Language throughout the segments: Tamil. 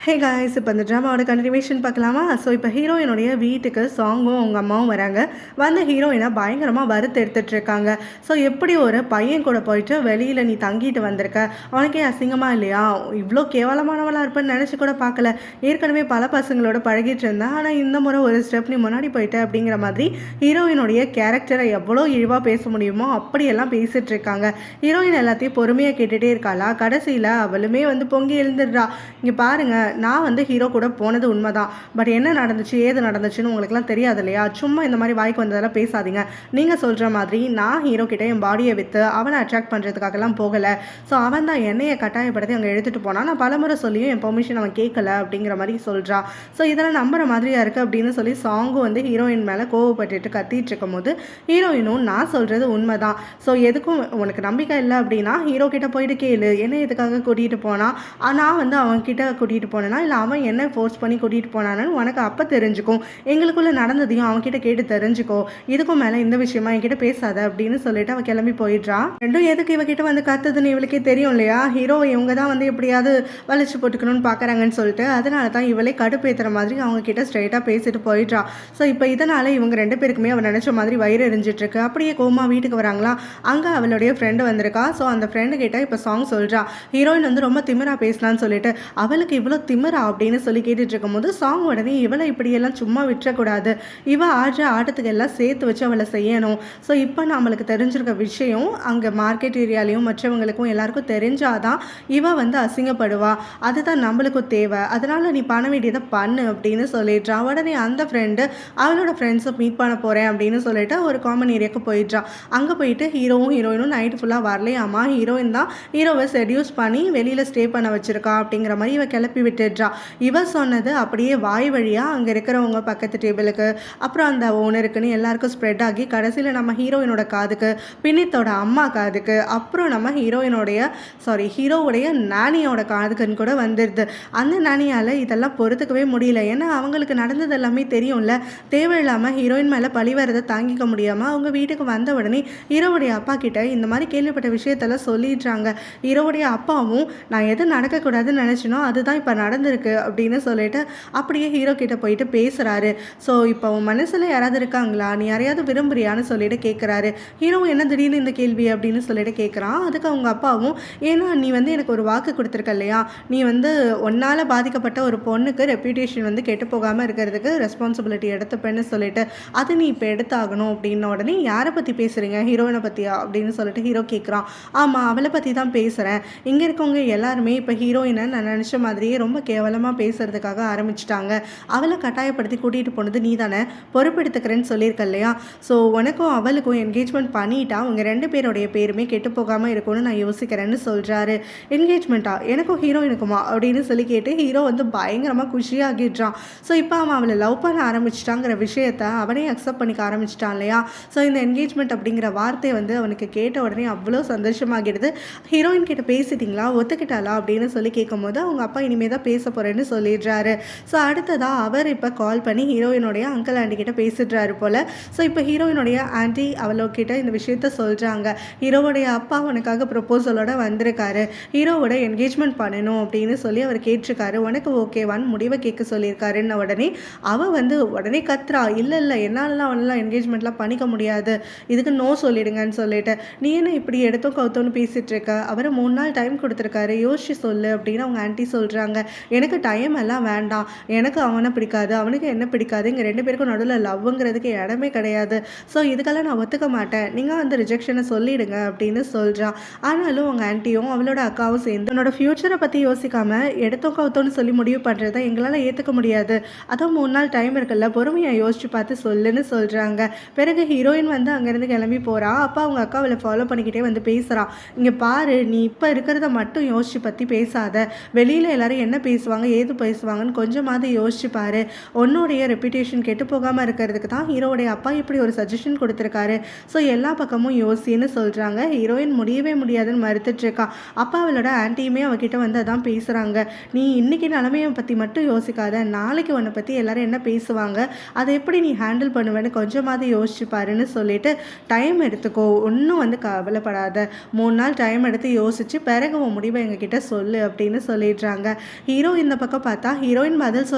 ஹே காய்ஸ், இப்போ இந்த ட்ராமாவோட கண்டினியூவேஷன் பார்க்கலாமா? ஸோ இப்போ ஹீரோயினுடைய வீட்டுக்கு சாங்கும் அவங்க அம்மாவும் வராங்க. வந்து ஹீரோயினை பயங்கரமாக வறுத்து எடுத்துட்டு இருக்காங்க. ஸோ எப்படி ஒரு பையன் கூட போயிட்டு வெளியில் நீ தங்கிட்டு வந்திருக்க, உனக்கே அசிங்கமாக இல்லையா? இவ்வளோ கேவலமானவளாக இருப்பேன்னு நினச்சி கூட பார்க்கல. ஏற்கனவே பல பசங்களோட பழகிட்டு இருந்தேன், ஆனால் இந்த முறை ஒரு ஸ்டெப் நீ முன்னாடி போயிட்ட அப்படிங்கிற மாதிரி ஹீரோயினுடைய கேரக்டரை எவ்வளோ இழிவாக பேச முடியுமோ அப்படியெல்லாம் பேசிகிட்டு இருக்காங்க. ஹீரோயின் எல்லாத்தையும் பொறுமையாக கேட்டுகிட்டே இருக்காளா. கடைசியில் அவளுமே வந்து பொங்கி எழுந்துடுறா. இங்கே பாருங்கள், நான் வந்து ஹீரோ கூட போனது உண்மைதான். பட் என்ன நடந்துச்சு ஏது நடந்துச்சுன்னு உங்களுக்குலாம் தெரியாது இல்லையா? சும்மா இந்த மாதிரி வாய்க்கு வந்ததெல்லாம் பேசாதீங்க. நீங்கள் சொல்கிற மாதிரி நான் ஹீரோ கிட்டே என் பாடியை விற்று அவனை அட்ராக்ட் பண்ணுறதுக்காகலாம் போகலை. ஸோ அவன் தான் என்னையை கட்டாயப்படுத்தி அங்கே எடுத்துகிட்டு போனான். நான் பலமுறை சொல்லியும் என் பெர்மிஷன் அவன் கேட்கல அப்படிங்கிற மாதிரி சொல்கிறான். ஸோ இதெல்லாம் நம்புற மாதிரியாக இருக்குது அப்படின்னு சொல்லி சாங்கும் வந்து ஹீரோயின் மேலே கோவப்பட்டுட்டு கத்திட்டு இருக்கும் போது ஹீரோயினும் நான் சொல்கிறது உண்மைதான். ஸோ எதுக்கும் உனக்கு நம்பிக்கை இல்லை அப்படின்னா ஹீரோ கிட்ட போயிட்டு கேளு, என்ன எதுக்காக கூட்டிகிட்டு போனால் நான் வந்து அவன்கிட்ட கூட்டிகிட்டு போனேன்னா இல்லை அவன் என்ன ஃபோர்ஸ் பண்ணி கூட்டிகிட்டு போனான்னு உனக்கு அப்போ தெரிஞ்சுக்கும். எங்களுக்குள்ளே நடந்ததையும் அவன்கிட்ட கேட்டு தெரிஞ்சுக்கோ. இதுக்கும் மேலே இந்த விஷயமா என்கிட்ட பேசாத அப்படின்னு சொல்லிட்டு அவன் கிளம்பி போயிடுறான். ரெண்டும் எதுக்கு இவகிட்ட வந்து கத்துதுன்னு இவளுக்கே தெரியும் இல்லையா? ஹீரோ இவங்க தான் வந்து எப்படியாவது வலிச்சு போட்டுக்கணும்னு பார்க்குறாங்கன்னு சொல்லிட்டு அதனால தான் இவளே கடுப்பேற்றுற மாதிரி அவங்க கிட்ட ஸ்ட்ரைட்டாக பேசிட்டு போயிடுறான். ஸோ இப்போ இதனால் இவங்க ரெண்டு பேருக்குமே அவன் நினச்ச மாதிரி வயிறு எரிஞ்சிட்டு இருக்கு. அப்படியே கோமா வீட்டுக்கு வராங்களா, அங்கே அவளுடைய ஃப்ரெண்டு வந்திருக்கா. ஸோ அந்த ஃப்ரெண்டு கிட்ட இப்போ சாங் சொல்கிறான். ஹீரோயின் வந்து ரொம்ப திமிரா பேசலான்னு சொல்லிட்டு அவளுக்கு இவ்வளோ திமிரா அப்படின்னு சொல்லி கேட்டுட்டு இருக்கும்போது சாங் உடனே இவளை இப்படியெல்லாம் சும்மா விட்டுறக்கூடாது, இவ ஆடுற ஆட்டத்துக்கு எல்லாம் சேர்த்து வச்சு அவளை செய்யணும். ஸோ இப்போ நம்மளுக்கு தெரிஞ்சிருக்க விஷயம் அங்கே மார்க்கெட் ஏரியாலையும் மற்றவங்களுக்கும் எல்லாருக்கும் தெரிஞ்சாதான் இவ வந்து அசிங்கப்படுவா. அதுதான் நம்மளுக்கும் தேவை. அதனால நீ பண்ண வேண்டியதை பண்ணு அப்படின்னு சொல்லிடுறான். உடனே அந்த ஃப்ரெண்டு அவளோட ஃப்ரெண்ட்ஸை மீட் பண்ண போகிறேன் அப்படின்னு சொல்லிட்டு ஒரு காமன் ஏரியாவுக்கு போயிடுறான். அங்கே போயிட்டு ஹீரோவும் ஹீரோயினும் நைட்டு ஃபுல்லாக வரலையாமா. ஹீரோயின் தான் ஹீரோவை செடியூஸ் பண்ணி வெளியில் ஸ்டே பண்ண வச்சிருக்கா அப்படிங்கிற மாதிரி இவ கிளப்பி விட்டுடுறா. இவ சொன்னது அப்படியே வாய் வழியாக அங்கே இருக்கிறவங்க பக்கத்து டேபிளுக்கு அப்புறம் அந்த ஓனருக்குன்னு எல்லாருக்கும் ஸ்ப்ரெட் ஆகி கடைசியில் நம்ம ஹீரோயினோட காதுக்கு, பின்னித்தோட அம்மா காதுக்கு, அப்புறம் நம்ம ஹீரோவுடைய நானியோட காதுக்குன்னு கூட வந்துடுது. அந்த நானியால் இதெல்லாம் பொறுத்துக்கவே முடியல. ஏன்னா அவங்களுக்கு நடந்தது எல்லாமே தெரியும்ல. தேவையில்லாமல் ஹீரோயின் மேலே பழி வரதை தாங்கிக்க முடியாமல் அவங்க வீட்டுக்கு வந்த உடனே ஹீரோவுடைய அப்பா கிட்ட இந்த மாதிரி கேள்விப்பட்ட விஷயத்தெல்லாம் சொல்லிடுறாங்க. ஹீரோவுடைய அப்பாவும் நான் எது நடக்கக்கூடாதுன்னு நினச்சினோ அதுதான் இப்போ நடந்திருக்கு அப்படின்னு சொல்லிட்டு அப்படியே ஹீரோ கிட்ட போயிட்டு பேசுகிறாரு. ஸோ இப்போ உன் மனசில் யாராவது இருக்காங்களா, நீ யாரையாவது விரும்புறியான்னு சொல்லிட்டு கேட்குறாரு. ஹீரோ என்ன திடீர்னு இந்த கேள்வி அப்படின்னு சொல்லிட்டு கேட்குறான். அதுக்கு அவங்க அப்பாவும் ஏன்னா நீ வந்து எனக்கு ஒரு வாக்கு கொடுத்துருக்க இல்லையா, நீ வந்து ஒன்னால் பாதிக்கப்பட்ட ஒரு பொண்ணுக்கு ரெப்யூட்டேஷன் வந்து கெட்டு போகாமல் இருக்கிறதுக்கு ரெஸ்பான்சிபிலிட்டி எடுத்துப்பேன்னு சொல்லிட்டு அது நீ இப்போ எடுத்தாகணும் அப்படின்ன உடனே யாரை பற்றி பேசுகிறீங்க, ஹீரோயினை பற்றியா அப்படின்னு சொல்லிட்டு ஹீரோ கேட்குறான். ஆமாம், அவளை பற்றி தான் பேசுகிறேன். இங்கே இருக்கவங்க எல்லாருமே இப்போ ஹீரோயினை நான் நினச்ச மாதிரியே ரொம்ப கேவலமாக பேசுறதுக்காக ஆரம்பிச்சிட்டாங்க. அவளை கட்டாயப்படுத்தி கூட்டிகிட்டு போனது நீ தானே, பொறுப்பெடுத்துக்கிறேன்னு சொல்லியிருக்க இல்லையா? ஸோ உனக்கும் அவளுக்கும் என்கேஜ்மெண்ட் பண்ணிட்டா உங்கள் ரெண்டு பேருடைய பேருமே கெட்டு போகாமல் இருக்கும்னு நான் யோசிக்கிறேன்னு சொல்கிறாரு. என்கேஜ்மெண்ட்டா எனக்கும் ஹீரோயினுக்குமா அப்படின்னு சொல்லி கேட்டு ஹீரோ வந்து பயங்கரமாக குஷியாகிடுறான். ஸோ இப்போ அவன் அவளை லவ் பண்ண ஆரம்பிச்சிட்டாங்கிற விஷயத்த அவனே அக்செப்ட் பண்ணிக்க ஆரம்பிச்சிட்டான் இல்லையா? ஸோ இந்த என்கேஜ்மெண்ட் அப்படிங்கிற வார்த்தை வந்து அவனுக்கு கேட்ட உடனே அவ்வளோ சந்தோஷமாகிடுது. ஹீரோயின் கிட்ட பேசிட்டிங்களா, ஒத்துக்கிட்டாளா அப்படின்னு சொல்லி கேட்கும்போது அவங்க அப்பா இனிமேல் தான் பேச போகிறேன்னு சொல்லிடுறாரு. ஸோ அடுத்ததாக அவர் இப்போ கால் பண்ணி ஹீரோயினுடைய அங்கிள் ஆண்டி கிட்ட பேசிடுறாரு போல். ஸோ இப்போ ஹீரோயினுடைய ஆண்டி அவளோக்கிட்ட இந்த விஷயத்த சொல்கிறாங்க. ஹீரோவுடைய அப்பா உனக்காக ப்ரொப்போசலோட வந்திருக்காரு, ஹீரோவோட என்கேஜ்மெண்ட் பண்ணணும் அப்படின்னு சொல்லி அவர் கேட்டிருக்காரு. உனக்கு ஓகேவான்னு முடிவை கேட்க சொல்லியிருக்காருன்னு உடனே அவள் வந்து உடனே கத்துறா. இல்லை என்னாலலாம் அவனெலாம் என்கேஜ்மெண்ட்லாம் பண்ணிக்க முடியாது, இதுக்கு நோ சொல்லிடுங்கன்னு சொல்லிட்டு. நீ என்ன இப்படி எடுத்தோம் கவுத்தோன்னு பேசிகிட்டு இருக்க, அவர் 3 நாள் டைம் கொடுத்துருக்காரு, யோசிச்சு சொல்லு அப்படின்னு அவங்க ஆண்டி சொல்கிறாங்க. எனக்கு டைம் எல்லாம் வேண்டாம், எனக்கு அவனை பிடிக்காது, அவனுக்கு என்ன பிடிக்காது, இங்கே 2 பேருக்கும் நடுவில் லவ்ங்கிறதுக்கு இடமே கிடையாது. ஸோ இதுக்கெல்லாம் நான் ஒத்துக்க மாட்டேன், நீங்கள் அந்த ரிஜெக்ஷனை சொல்லிடுங்க அப்படின்னு சொல்கிறான். ஆனாலும் அவங்க ஆண்டியும் அவளோட அக்காவும் சேர்ந்து என்னோட ஃப்யூச்சரை பற்றி யோசிக்காமல் எடுத்தோம் கவுத்தோன்னு சொல்லி முடிவு பண்ணுறத எங்களால் ஏற்றுக்க முடியாது, அதான் 3 நாள் டைம் இருக்குல்ல, பொறுமையாக யோசிச்சு பார்த்து சொல்லுன்னு சொல்கிறாங்க. பிறகு ஹீரோயின் வந்து அங்கேருந்து கிளம்பி போகிறா. அப்போ அவங்க அக்கா அவளை ஃபாலோ பண்ணிக்கிட்டே வந்து பேசுகிறான். இங்கே பாரு, நீ இப்போ இருக்கிறத மட்டும் யோசிச்சு பற்றி பேசாத, வெளியில் எல்லாரும் என்ன பேசுவாங்க ஏது பேசுவாங்கன்னு கொஞ்சமாவது யோசிச்சு பாரு. உன்னுடைய ரெப்யூட்டேஷன் கெட்டு போகாமல் இருக்கிறதுக்கு தான் ஹீரோவுடைய அப்பா இப்படி ஒரு சஜஷன் கொடுத்துருக்காரு. ஸோ எல்லா பக்கமும் யோசின்னு சொல்கிறாங்க. ஹீரோயின் முடியவே முடியாதுன்னு மறுத்துட்ருக்கா. அப்பா அவளோட ஆண்டியுமே அவகிட்ட வந்து அதான் பேசுகிறாங்க. நீ இன்றைக்கி நிலமையை பற்றி மட்டும் யோசிக்காத, நாளைக்கு உன்னை பற்றி எல்லாரும் என்ன பேசுவாங்க, அதை எப்படி நீ ஹேண்டில் பண்ணுவேன்னு கொஞ்சமாவது யோசிச்சு பாருன்னு சொல்லிட்டு டைம் எடுத்துக்கோ, ஒன்றும் வந்து கவலைப்படாத, 3 நாள் டைம் எடுத்து யோசிச்சு பிறகு உன் முடிவை எங்ககிட்ட சொல்லு அப்படின்னு சொல்லிடுறாங்க. ஹீரோ இந்த பக்கம் பார்த்தா ஹீரோயின் பதில்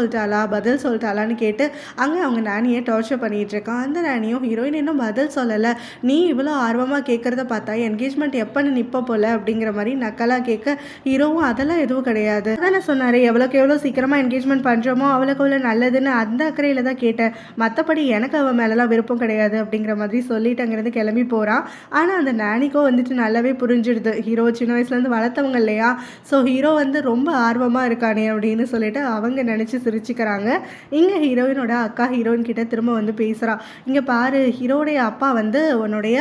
சொல்லிட்டாளான்னு கேட்டு அங்கே அவங்க நானியை டார்ச்சர் பண்ணிகிட்டு இருக்கான். அந்த நானியும் ஹீரோயின் இன்னும் பதில் சொல்லலை, நீ இவ்வளோ ஆர்வமாக கேட்குறத பார்த்தா என்கேஜ்மெண்ட் எப்போன்னு நிற்ப போல அப்படிங்கிற மாதிரி நக்கலாக கேட்க ஹீரோவும் அதெல்லாம் எதுவும் கிடையாது, அதான் நான் சொன்னார் எவ்வளோக்கு எவ்வளோ சீக்கிரமாக என்கேஜ்மெண்ட் பண்ணுறோமோ அவ்வளோக்கு அவ்வளோ நல்லதுன்னு அந்த அக்கறையில் தான் கேட்டேன், மற்றபடி எனக்கு அவன் மேலெலாம் விருப்பம் கிடையாது அப்படிங்கிற மாதிரி சொல்லிட்டு அங்கேருந்து கிளம்பி போகிறான். ஆனால் அந்த நானிக்கோ வந்துட்டு நல்லாவே புரிஞ்சிடுது, ஹீரோ சின்ன வயசுலேருந்து வளர்த்தவங்க இல்லையா, ஸோ ஹீரோ வந்து ரொம்ப ஆர்வமாக இருக்கானே அப்படின்னு சொல்லிட்டு அவங்க நினச்சி சிரிச்சுக்கிறாங்க. இங்கே ஹீரோயினோட அக்கா ஹீரோயின் கிட்ட திரும்ப வந்து பேசுகிறா, இங்கே பாரு ஹீரோடைய அப்பா வந்து உன்னுடைய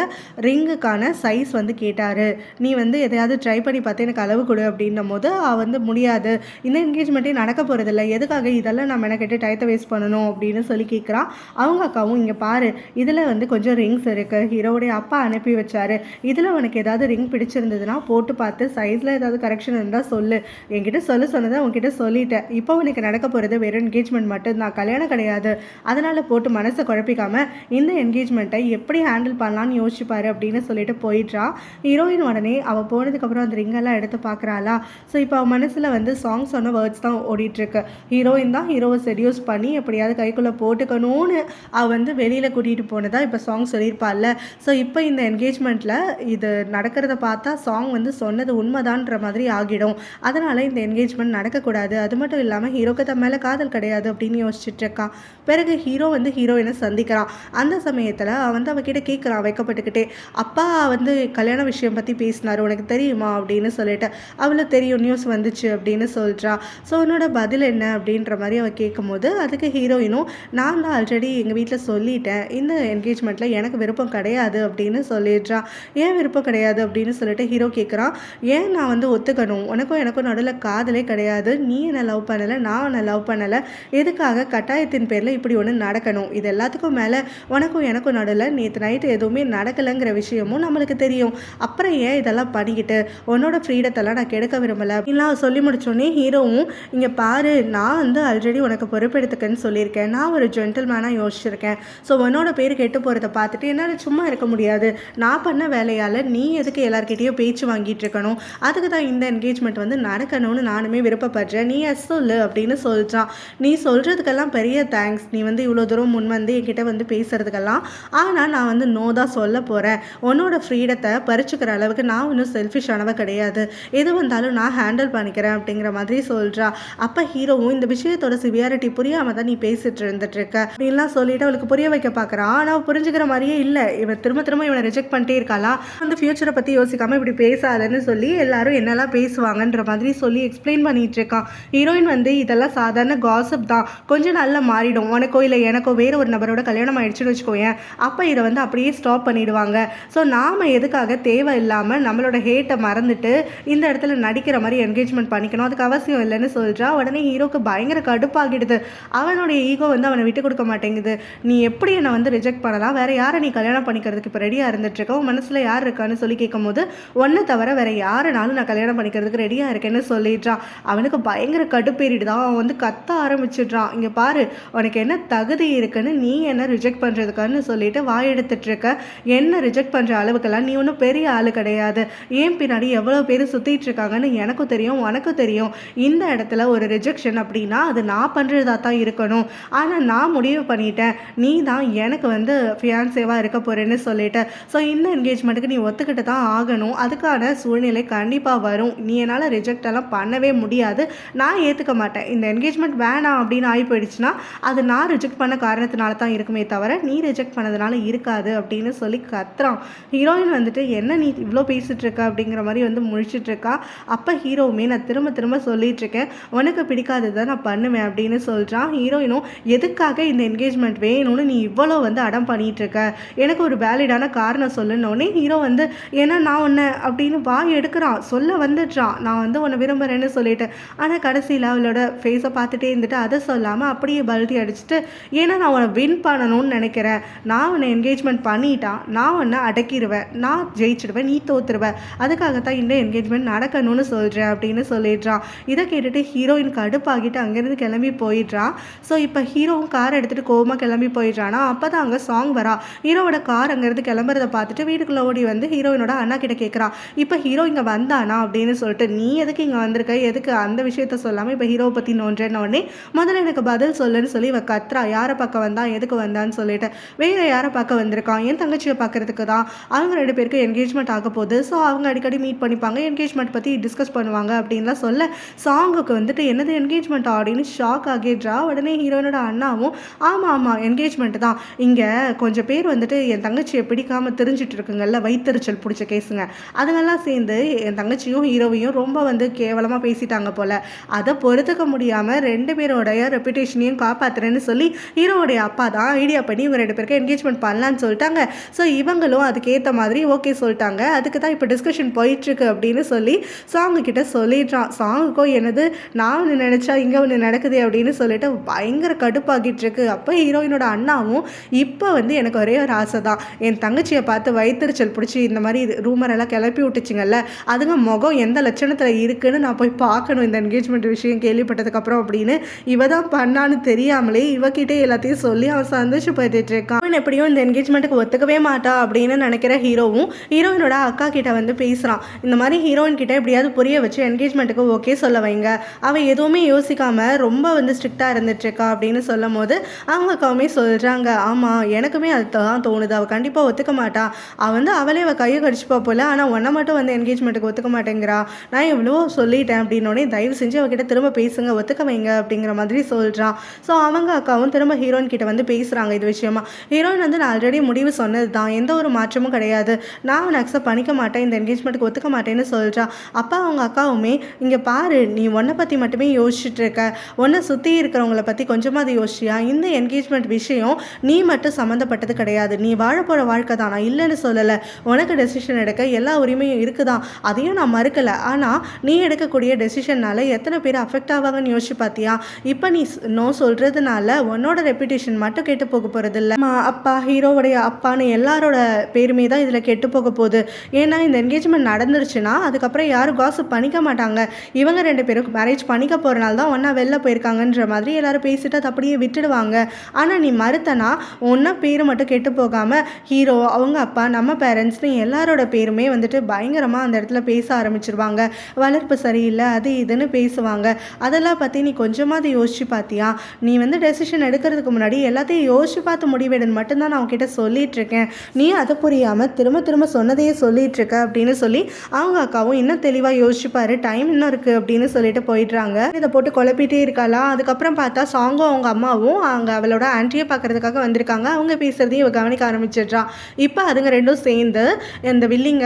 ரிங்குக்கான சைஸ் வந்து கேட்டார், நீ வந்து எதையாவது ட்ரை பண்ணி பார்த்து எனக்கு அளவு கொடு அப்படின்னும் போது வந்து முடியாது, இந்த என்கேஜ்மெண்ட்டே நடக்க போகிறதில்ல, எதுக்காக இதெல்லாம் நம்ம மெனக்கெட்டு டயத்தை வேஸ்ட் பண்ணணும் அப்படின்னு சொல்லி கேட்குறான். அவங்க அக்காவும் இங்கே பாரு இதில் வந்து கொஞ்சம் ரிங்ஸ் இருக்குது, ஹீரோடைய அப்பா அனுப்பி வச்சாரு, இதில் உனக்கு ஏதாவது ரிங் பிடிச்சிருந்ததுன்னா போட்டு பார்த்து சைஸில் ஏதாவது கரெக்ஷன் இருந்தால் சொல்லு, என்கிட்ட சொன்னதை உங்ககிட்ட சொல்லிட்டேன், இப்போ உனக்கு நடக்க போகிறது வெறும் என்கேஜ்மெண்ட் மட்டும் தான், கல்யாணம் கிடையாது, அதனால் போட்டு மனசை குழப்பிக்காமல் இந்த என்கேஜ்மெண்ட்டை எப்படி ஹேண்டில் பண்ணலான்னு யோசிச்சுப்பாரு அப்படின்னு சொல்லிட்டு போயிடுறா. ஹீரோயின் உடனே அவள் போனதுக்கப்புறம் அந்த ரிங்கெல்லாம் எடுத்து பார்க்குறாளா. ஸோ இப்போ அவள் மனசில் வந்து சாங் சொன்ன வேர்ட்ஸ் தான் ஓடிட்டுருக்கு. ஹீரோயின் தான் ஹீரோவை செடியூஸ் பண்ணி எப்படியாவது கைக்குள்ளே போட்டுக்கணும்னு அவள் வந்து வெளியில் கூட்டிகிட்டு போனதா இப்போ சாங் சொல்லியிருப்பாள்ல. ஸோ இப்போ இந்த என்கேஜ்மெண்ட்டில் இது நடக்கிறத பார்த்தா சாங் வந்து சொன்னது உண்மைதான்ற மாதிரி ஆகிடும், அதனால் இந்த என்கேஜ்மெண்ட் நடக்கக்கூடாது, அது மட்டும் இல்லாமல் ஹீரோக்கு தன் மேலே காதல் கிடையாது அப்படின்னு யோசிச்சுட்டு இருக்கான். பிறகு ஹீரோ வந்து ஹீரோயினை சந்திக்கிறான். அந்த சமயத்தில் அவன் வந்து அவகிட்ட கேட்குறான் வைக்கப்பட்டுக்கிட்டே, அப்பா வந்து கல்யாண விஷயம் பற்றி பேசினார் உனக்கு தெரியுமா அப்படின்னு சொல்லிட்டு, அவளை தெரியும் நியூஸ் வந்துச்சு அப்படின்னு சொல்கிறா. ஸோ உன்னோட பதில் என்ன அப்படின்ற மாதிரி அவள் கேட்கும்போது அதுக்கு ஹீரோயினும் நான் தான் ஆல்ரெடி எங்கள் வீட்டில் சொல்லிட்டேன், இந்த என்கேஜ்மெண்ட்டில் எனக்கு விருப்பம் கிடையாது அப்படின்னு சொல்லிடுறா. ஏன் விருப்பம் கிடையாது அப்படின்னு சொல்லிட்டு ஹீரோ கேட்குறான். ஏன் நான் வந்து ஒத்துக்கணும், உனக்கும் எனக்கும் நடுவில் காதலே கிடையாது, நீ என்னை லவ் பண்ணலை நான் உன்னை லவ் பண்ணலை, எதுக்காக கட்டாயத்தின் பேரில் இப்படி ஒன்று நடக்கணும், இது எல்லாத்துக்கும் மேலே உனக்கும் எனக்கும் நடுவில் நேற்று நைட்டு எதுவுமே நடக்கலைங்கிற விஷயமும் நம்மளுக்கு தெரியும், அப்புறம் ஏன் இதெல்லாம் பண்ணிக்கிட்டு உன்னோட ஃப்ரீடத்தெல்லாம் நான் கெடுக்க விரும்பலை அப்படின்லாம் சொல்லி முடிச்சோடனே ஹீரோவும் இங்கே பாரு நான் வந்து ஆல்ரெடி உனக்கு பொறுப்பெடுத்துக்கன்னு சொல்லியிருக்கேன், நான் ஒரு ஜென்டில்மேனாக யோசிச்சிருக்கேன், ஸோ உன்னோட பேர் கெட்டு போகிறத பார்த்துட்டு என்னால் சும்மா இருக்க முடியாது, நான் பண்ண வேலையால் நீ எதுக்கு எல்லார்கிட்டையும் பேச்சு வாங்கிட்டு இருக்கணும், அதுக்கு தான் இந்த என்கேஜ்மெண்ட் வந்து நடக்கணும்னு நானுமே விருப்பப்படுறேன், நீ எஸ் சொல்லு அப்படின்னு சொல்கிறான். நீ சொல்கிறதுக்கெல்லாம் பெரிய தேங்க்ஸ், நீ வந்து இவ்வளோ தூரம் முன் வந்து என்கிட்ட வந்து பேசுகிறதுக்கெல்லாம், ஆனால் நான் வந்து நோ தான் சொல்ல போகிறேன், உன்னோட ஃப்ரீடத்தை பறிச்சுக்கிற அளவுக்கு நான் ஒன்றும் செல்ஃபிஷானவ கிடையாது, எது வந்தாலும் நான் ஹேண்டில் பண்ணிக்கிறேன் அப்படிங்கிற மாதிரி சொல்கிறா. அப்போ ஹீரோவும் இந்த விஷயத்தோட சிவியாரிட்டி புரியாமல் தான் நீ பேசிட்டு இருந்துட்டுருக்க அப்படின்லாம் சொல்லிட்டு அவளுக்கு புரிய வைக்க பார்க்குறான். ஆனால் புரிஞ்சுக்கிற மாதிரியே இல்லை, இவன் திரும்ப திரும்ப இவனை ரிஜெக்ட் பண்ணிட்டே இருக்காளா, அந்த ஃபியூச்சரை பற்றி யோசிக்காமல் இப்படி பேசாதன்னு சொல்லி எல்லாரும் என்னெல்லாம் பேசுவாங்கன்ற மாதிரி சொல்லி எக்ஸ்பிளைன் பண்ணிட்டு இருக்கான். ஹீரோயின் வந்து இதெல்லாம் சாதாரண காசிப் தான், கொஞ்சம் நல்லா மாறிடும், உனக்கோ இல்லை எனக்கோ வேறு ஒரு நபரோட கல்யாணம் ஆயிடுச்சுன்னு வச்சுக்கோயேன், அப்போ இதை வந்து அப்படியே ஸ்டாப் பண்ணிடுவாங்க, ஸோ நாம் எதுக்காக தேவை இல்லாமல் நம்மளோட ஹேட்டை மறந்துட்டு இந்த இடத்துல நடிக்கிற மாதிரி என்கேஜ்மெண்ட் பண்ணிக்கணும், அதுக்கு அவசியம் இல்லைன்னு சொல்கிறா. உடனே ஹீரோக்கு பயங்கர கடுப்பாகிடுது, அவனுடைய ஈகோ வந்து அவனை விட்டு கொடுக்க மாட்டேங்குது, நீ எப்படி என்னை வந்து ரிஜெக்ட் பண்ணலாம், வேற யாரை நீ கல்யாணம் பண்ணிக்கிறதுக்கு இப்போ ரெடியாக இருந்துட்டுருக்க, உன் மனசில் யார் இருக்கான்னு சொல்லி கேட்கும் போது ஒன்றை தவிர வேற யாருனாலும் நான் கல்யாணம் பண்ணிக்கிறதுக்கு ரெடியாக இருக்கேன்னு சொல்லிடுறான். அவனுக்கு பயங்கர கடுப்பேறிடுதான், அவன் வந்து கத்த ஆரம்பிச்சிடுறான். இங்கே பாரு உனக்கு என்ன தகுதி இருக்குன்னு நீ என்ன ரிஜெக்ட் பண்ணுறதுக்கான்னு சொல்லிட்டு வாய் எடுத்துட்டு இருக்க, என்ன ரிஜெக்ட் பண்ணுற அளவுக்கெல்லாம் நீ ஒன்றும் பெரிய ஆள் கிடையாது, ஏன் பின்னாடி எவ்வளோ பேர் சுற்றிட்டு இருக்காங்கன்னு எனக்கும் தெரியும் உனக்கும் தெரியும், இந்த இடத்துல ஒரு ரிஜெக்ஷன் அப்படின்னா அது நான் பண்ணுறதா தான் இருக்கணும், ஆனால் நான் முடிவு பண்ணிட்டேன் நீ தான் எனக்கு வந்து ஃபியான்சேவாக இருக்க போகிறேன்னு சொல்லிட்டு, ஸோ இந்த என்கேஜ்மெண்ட்டுக்கு நீ ஒத்துக்கிட்டு தான் ஆகணும், அதுக்கான சூழ்நிலை கண்டிப்பாக வரும், நீ என்னால் ரிஜெக்ட் எல்லாம் பண்ணவே முடியாது, நான் ஏற்றுக்க மாட்டேன், இந்த என்கேஜ்மெண்ட் வேணாம் அப்படின்னு ஆகி போயிடுச்சுன்னா அது நான் ரிஜெக்ட் பண்ண காரணத்தினால தான் இருக்குமே தவிர நீ ரிஜெக்ட் பண்ணதுனால இருக்காது அப்படின்னு சொல்லி கத்துறான். ஹீரோயின் வந்துட்டு என்ன நீ இவ்வளோ பேசிகிட்டு இருக்க அப்படிங்கிற மாதிரி வந்து முழிச்சிட்டு இருக்கா. அப்போ ஹீரோவுமே நான் திரும்ப திரும்ப சொல்லிட்டு இருக்கேன் உனக்கு பிடிக்காததை நான் பண்ணுவேன் அப்படின்னு சொல்கிறான். ஹீரோயினும் எதுக்காக இந்த என்கேஜ்மெண்ட் வேணும்னு நீ இவ்வளோ வந்து அடம் பண்ணிகிட்டு இருக்க, எனக்கு ஒரு வேலிடான காரணம் சொல்லுன்னொடனே ஹீரோ வந்து ஏன்னா நான் உன்னை அப்படின்னு வாய் எடுக்கிறான், சொல்ல வந்துடுறான் நான் வந்து உன்னை விரும்புகிறேன்னு சொல்லிட்டு, ஆனால் கடைசியில் அவளோட ஃபேஸை பார்த்துட்டே இருந்துட்டு அதை சொல்லாமல் அப்படியே பல்ட்டி அடிச்சுட்டு ஏன்னா நான் உன்னை வின் பண்ணணும்னு நினைக்கிறேன், நான் உன்னை என்கேஜ்மெண்ட் பண்ணிட்டான் நான் உன்னை அடக்கிடுவேன், நான் ஜெயிச்சிடுவேன் நீ தோத்துருவேன், அதுக்காகத்தான் இந்த என்கேஜ்மெண்ட் நடக்கணும்னு சொல்கிறேன் அப்படின்னு சொல்லிடுறான். இதை கேட்டுட்டு ஹீரோயின் கடுப்பாகிட்டு அங்கேருந்து கிளம்பி போயிடுறான். ஸோ இப்போ ஹீரோவும் கார் எடுத்துகிட்டு கோவமாக கிளம்பி போயிடுறானா. அப்போ தான் அங்கே சாங் வரா. ஹீரோவோட கார் அங்கேருந்து கிளம்புறத பார்த்துட்டு வீட்டுக்குள்ளே ஓடி வந்து ஹீரோயினோட அண்ணா கிட்ட கேட்குறான், இப்போ ஹீரோ இங்கே வந்தானா அப்படின்னு சொல்லிட்டு, நீ எதுக்கு இங்கே வந்திருக்க, எதுக்கு அந்த அந்த விஷயத்த சொல்லாமல் இப்போ ஹீரோவை பற்றி நோன்றேன்ன உடனே முதல்ல எனக்கு பதில் சொல்லுன்னு சொல்லி இவ கத்ரா. யாரை பார்க்க வந்தா, எதுக்கு வந்தான்னு சொல்லிட்டு. வேறு யாரை பார்க்க வந்திருக்கான், என் தங்கச்சியை பார்க்கறதுக்கு தான். அவங்க 2 பேருக்கு என்கேஜ்மெண்ட் ஆக போகுது. ஸோ அவங்க அடிக்கடி மீட் பண்ணிப்பாங்க, என்கேஜ்மெண்ட் பற்றி டிஸ்கஸ் பண்ணுவாங்க அப்படின்லாம் சொல்ல சாங்குக்கு வந்துட்டு என்னது என்கேஜ்மெண்ட் அப்படின்னு ஷாக் ஆகிடுறா. உடனே ஹீரோயினோட அண்ணாவும் ஆமாம் என்கேஜ்மெண்ட் தான், இங்கே கொஞ்சம் பேர் வந்துட்டு என் தங்கச்சியை பிடிக்காமல் தெரிஞ்சிட்டு இருக்குங்கல்ல, வைத்தறிச்சல் பிடிச்ச கேஸுங்க, அதுங்கெல்லாம் சேர்ந்து என் தங்கச்சியும் ஹீரோவையும் ரொம்ப வந்து கேவலமாக பேசிட்டாங்க போல். அதை பொறுத்துக்க முடியாமல் 2 பேரோடைய ரெப்புடேஷனையும் காப்பாற்றுறேன்னு சொல்லி ஹீரோவுடைய அப்பா தான் ஐடியா பண்ணி இவங்க 2 பேருக்கு என்கேஜ்மெண்ட் பண்ணலான்னு சொல்லிட்டாங்க. ஸோ இவங்களும் அதுக்கேற்ற மாதிரி ஓகே சொல்லிட்டாங்க. அதுக்கு தான் இப்போ டிஸ்கஷன் போயிட்டுருக்கு அப்படின்னு சொல்லி சாங்கு கிட்ட சொல்லிடுறான். சாங்குக்கோ என்னது நான் ஒன்று நினச்சா இங்கே ஒன்று நடக்குது அப்படின்னு சொல்லிட்டு பயங்கர கடுப்பாகிட்டு இருக்கு. அப்போ ஹீரோயினோட அண்ணாவும் இப்போ வந்து எனக்கு ஒரே ஒரு ஆசை தான், என் தங்கச்சியை பார்த்து வைத்தறிச்சல் பிடிச்சி இந்த மாதிரி ரூமரெல்லாம் கிளப்பி விட்டுச்சுங்கல்ல, அதுங்க முகம் எந்த லட்சணத்தில் இருக்குன்னு நான் போய் பார்க்கணும் இந்த என்கேஜ்மெண்ட் விஷயம் கேள்விப்பட்டதுக்கப்புறம் அப்படின்னு இவ தான் பண்ணான்னு தெரியாமலே இவகிட்டே எல்லாத்தையும் சொல்லி அவன் சந்தோஷப்பட்டுட்டு இருக்கான். அவன் எப்படியும் இந்த என்கேஜ்மெண்ட்டுக்கு ஒத்துக்கவே மாட்டா அப்படின்னு நினைக்கிற ஹீரோவும் ஹீரோயினோட அக்கா கிட்ட வந்து பேசுகிறான். இந்த மாதிரி ஹீரோயின் கிட்ட எப்படியாவது புரிய வச்சு என்கேஜ்மெண்ட்டுக்கு ஓகே சொல்ல வைங்க, அவள் எதுவுமே யோசிக்காமல் ரொம்ப வந்து ஸ்ட்ரிக்டாக இருந்துட்டுருக்கா அப்படின்னு சொல்லும் போது அவங்க அக்காவுமே சொல்கிறாங்க, ஆமாம் எனக்குமே அது தான் தோணுது, அவள் கண்டிப்பாக ஒத்துக்க மாட்டா, அவள் வந்து அவளே அவள் கையை கடிச்சுப்பா போல, ஆனால் ஒன்றை மட்டும் வந்து என்கேஜ்மெண்ட்டுக்கு ஒத்துக்க மாட்டேங்கிறா, நான் எவ்வளோ சொல்லிட்டேன் அப்படின்னோடனே தயவு செஞ்சு அவகிட்ட திரும்ப பேசுங்க, ஒத்துக்க வைங்க அப்படிங்கிற மாதிரி சொல்கிறான். ஸோ அவங்க அக்காவும் திரும்ப ஹீரோயின் கிட்ட வந்து பேசுகிறாங்க இது விஷயமா. ஹீரோயின் வந்து நான் ஆல்ரெடி முடிவு சொன்னது தான், எந்த ஒரு மாற்றமும் கிடையாது, நான் அவனை அக்செப்ட் பண்ணிக்க மாட்டேன், இந்த என்கேஜ்மெண்ட்டுக்கு ஒத்துக்க மாட்டேன்னு சொல்கிறா. அப்பா அவங்க அக்காவுமே இங்கே பாரு, நீ உன்னை பற்றி மட்டுமே யோசிச்சுட்டு இருக்க, உன்னை சுற்றி இருக்கிறவங்கள பற்றி கொஞ்சமாக அது யோசிச்சியா, இந்த என்கேஜ்மெண்ட் விஷயம் நீ மட்டும் சம்மந்தப்பட்டது கிடையாது, நீ வாழ போகிற வாழ்க்கை தான், நான் இல்லைன்னு சொல்லலை, உனக்கு டெசிஷன் எடுக்க எல்லா உரிமையும் இருக்குதான், அதையும் நான் மறுக்கலை, ஆனால் நீ எடுக்கக்கூடிய டெசிஷனால் எத்தனை பேர் அஃபெக்ட் ஆவாங்கன்னு யோசிச்சு பார்த்தியா, இப்போ நீ நோ சொல்கிறதுனால உன்னோட ரெப்புடேஷன் மட்டும் கெட்டு போக போகிறது இல்லை, அப்பா ஹீரோவுடைய அப்பான்னு எல்லாரோட பேருமே தான் இதில் கெட்டு போக போகுது. ஏன்னா இந்த என்கேஜ்மெண்ட் நடந்துருச்சுன்னா அதுக்கப்புறம் யாரும் காசிப் பண்ணிக்க மாட்டாங்க, இவங்க 2 பேரும் மேரேஜ் பண்ணிக்க போகிறனால தான் ஒன்றா வெளில போயிருக்காங்கன்ற மாதிரி எல்லாரும் பேசிட்டு அதை அப்படியே விட்டுடுவாங்க. ஆனால் நீ மறுத்தனா ஒன்றா பேர் மட்டும் கெட்டு போகாமல் ஹீரோ அவங்க அப்பா நம்ம பேரண்ட்ஸ்னு எல்லாரோட பேருமே வந்துட்டு பயங்கரமாக அந்த இடத்துல பேச ஆரம்பிச்சிருவாங்க, வளர்ப்பு சரியில்லை அது இதுன்னு பேசுவாங்க. அதெல்லாம் பற்றி நீ கொஞ்சமாவது யோசிச்சு பார்த்தியா, நீ வந்து டெசிஷன் எடுக்கிறதுக்கு முன்னாடி எல்லாத்தையும் யோசிச்சு பார்த்து முடிவெடுன்னு மட்டும்தான் நான் உங்ககிட்ட சொல்லிட்டு இருக்கேன், நீ அதை புரியாமல் திரும்ப திரும்ப சொன்னதையே சொல்லிட்டு இருக்க அப்படின்னு சொல்லி அவங்க அக்காவும் இன்னும் தெளிவாக யோசிச்சுப்பாரு, டைம் இன்னும் இருக்குது அப்படின்னு சொல்லிட்டு போயிடுறாங்க. இதை போட்டு குழப்பிட்டே இருக்கலாம். அதுக்கப்புறம் பார்த்தா சாங்கும் அவங்க அம்மாவும் அங்கே அவளோட ஆன்ட்டியை பார்க்கறதுக்காக வந்திருக்காங்க. அவங்க பேசுறதையும் இவ கவனிக்க ஆரம்பிச்சிடுறான். இப்போ அதுங்க 2ம் சேர்ந்து இந்த வில்லிங்க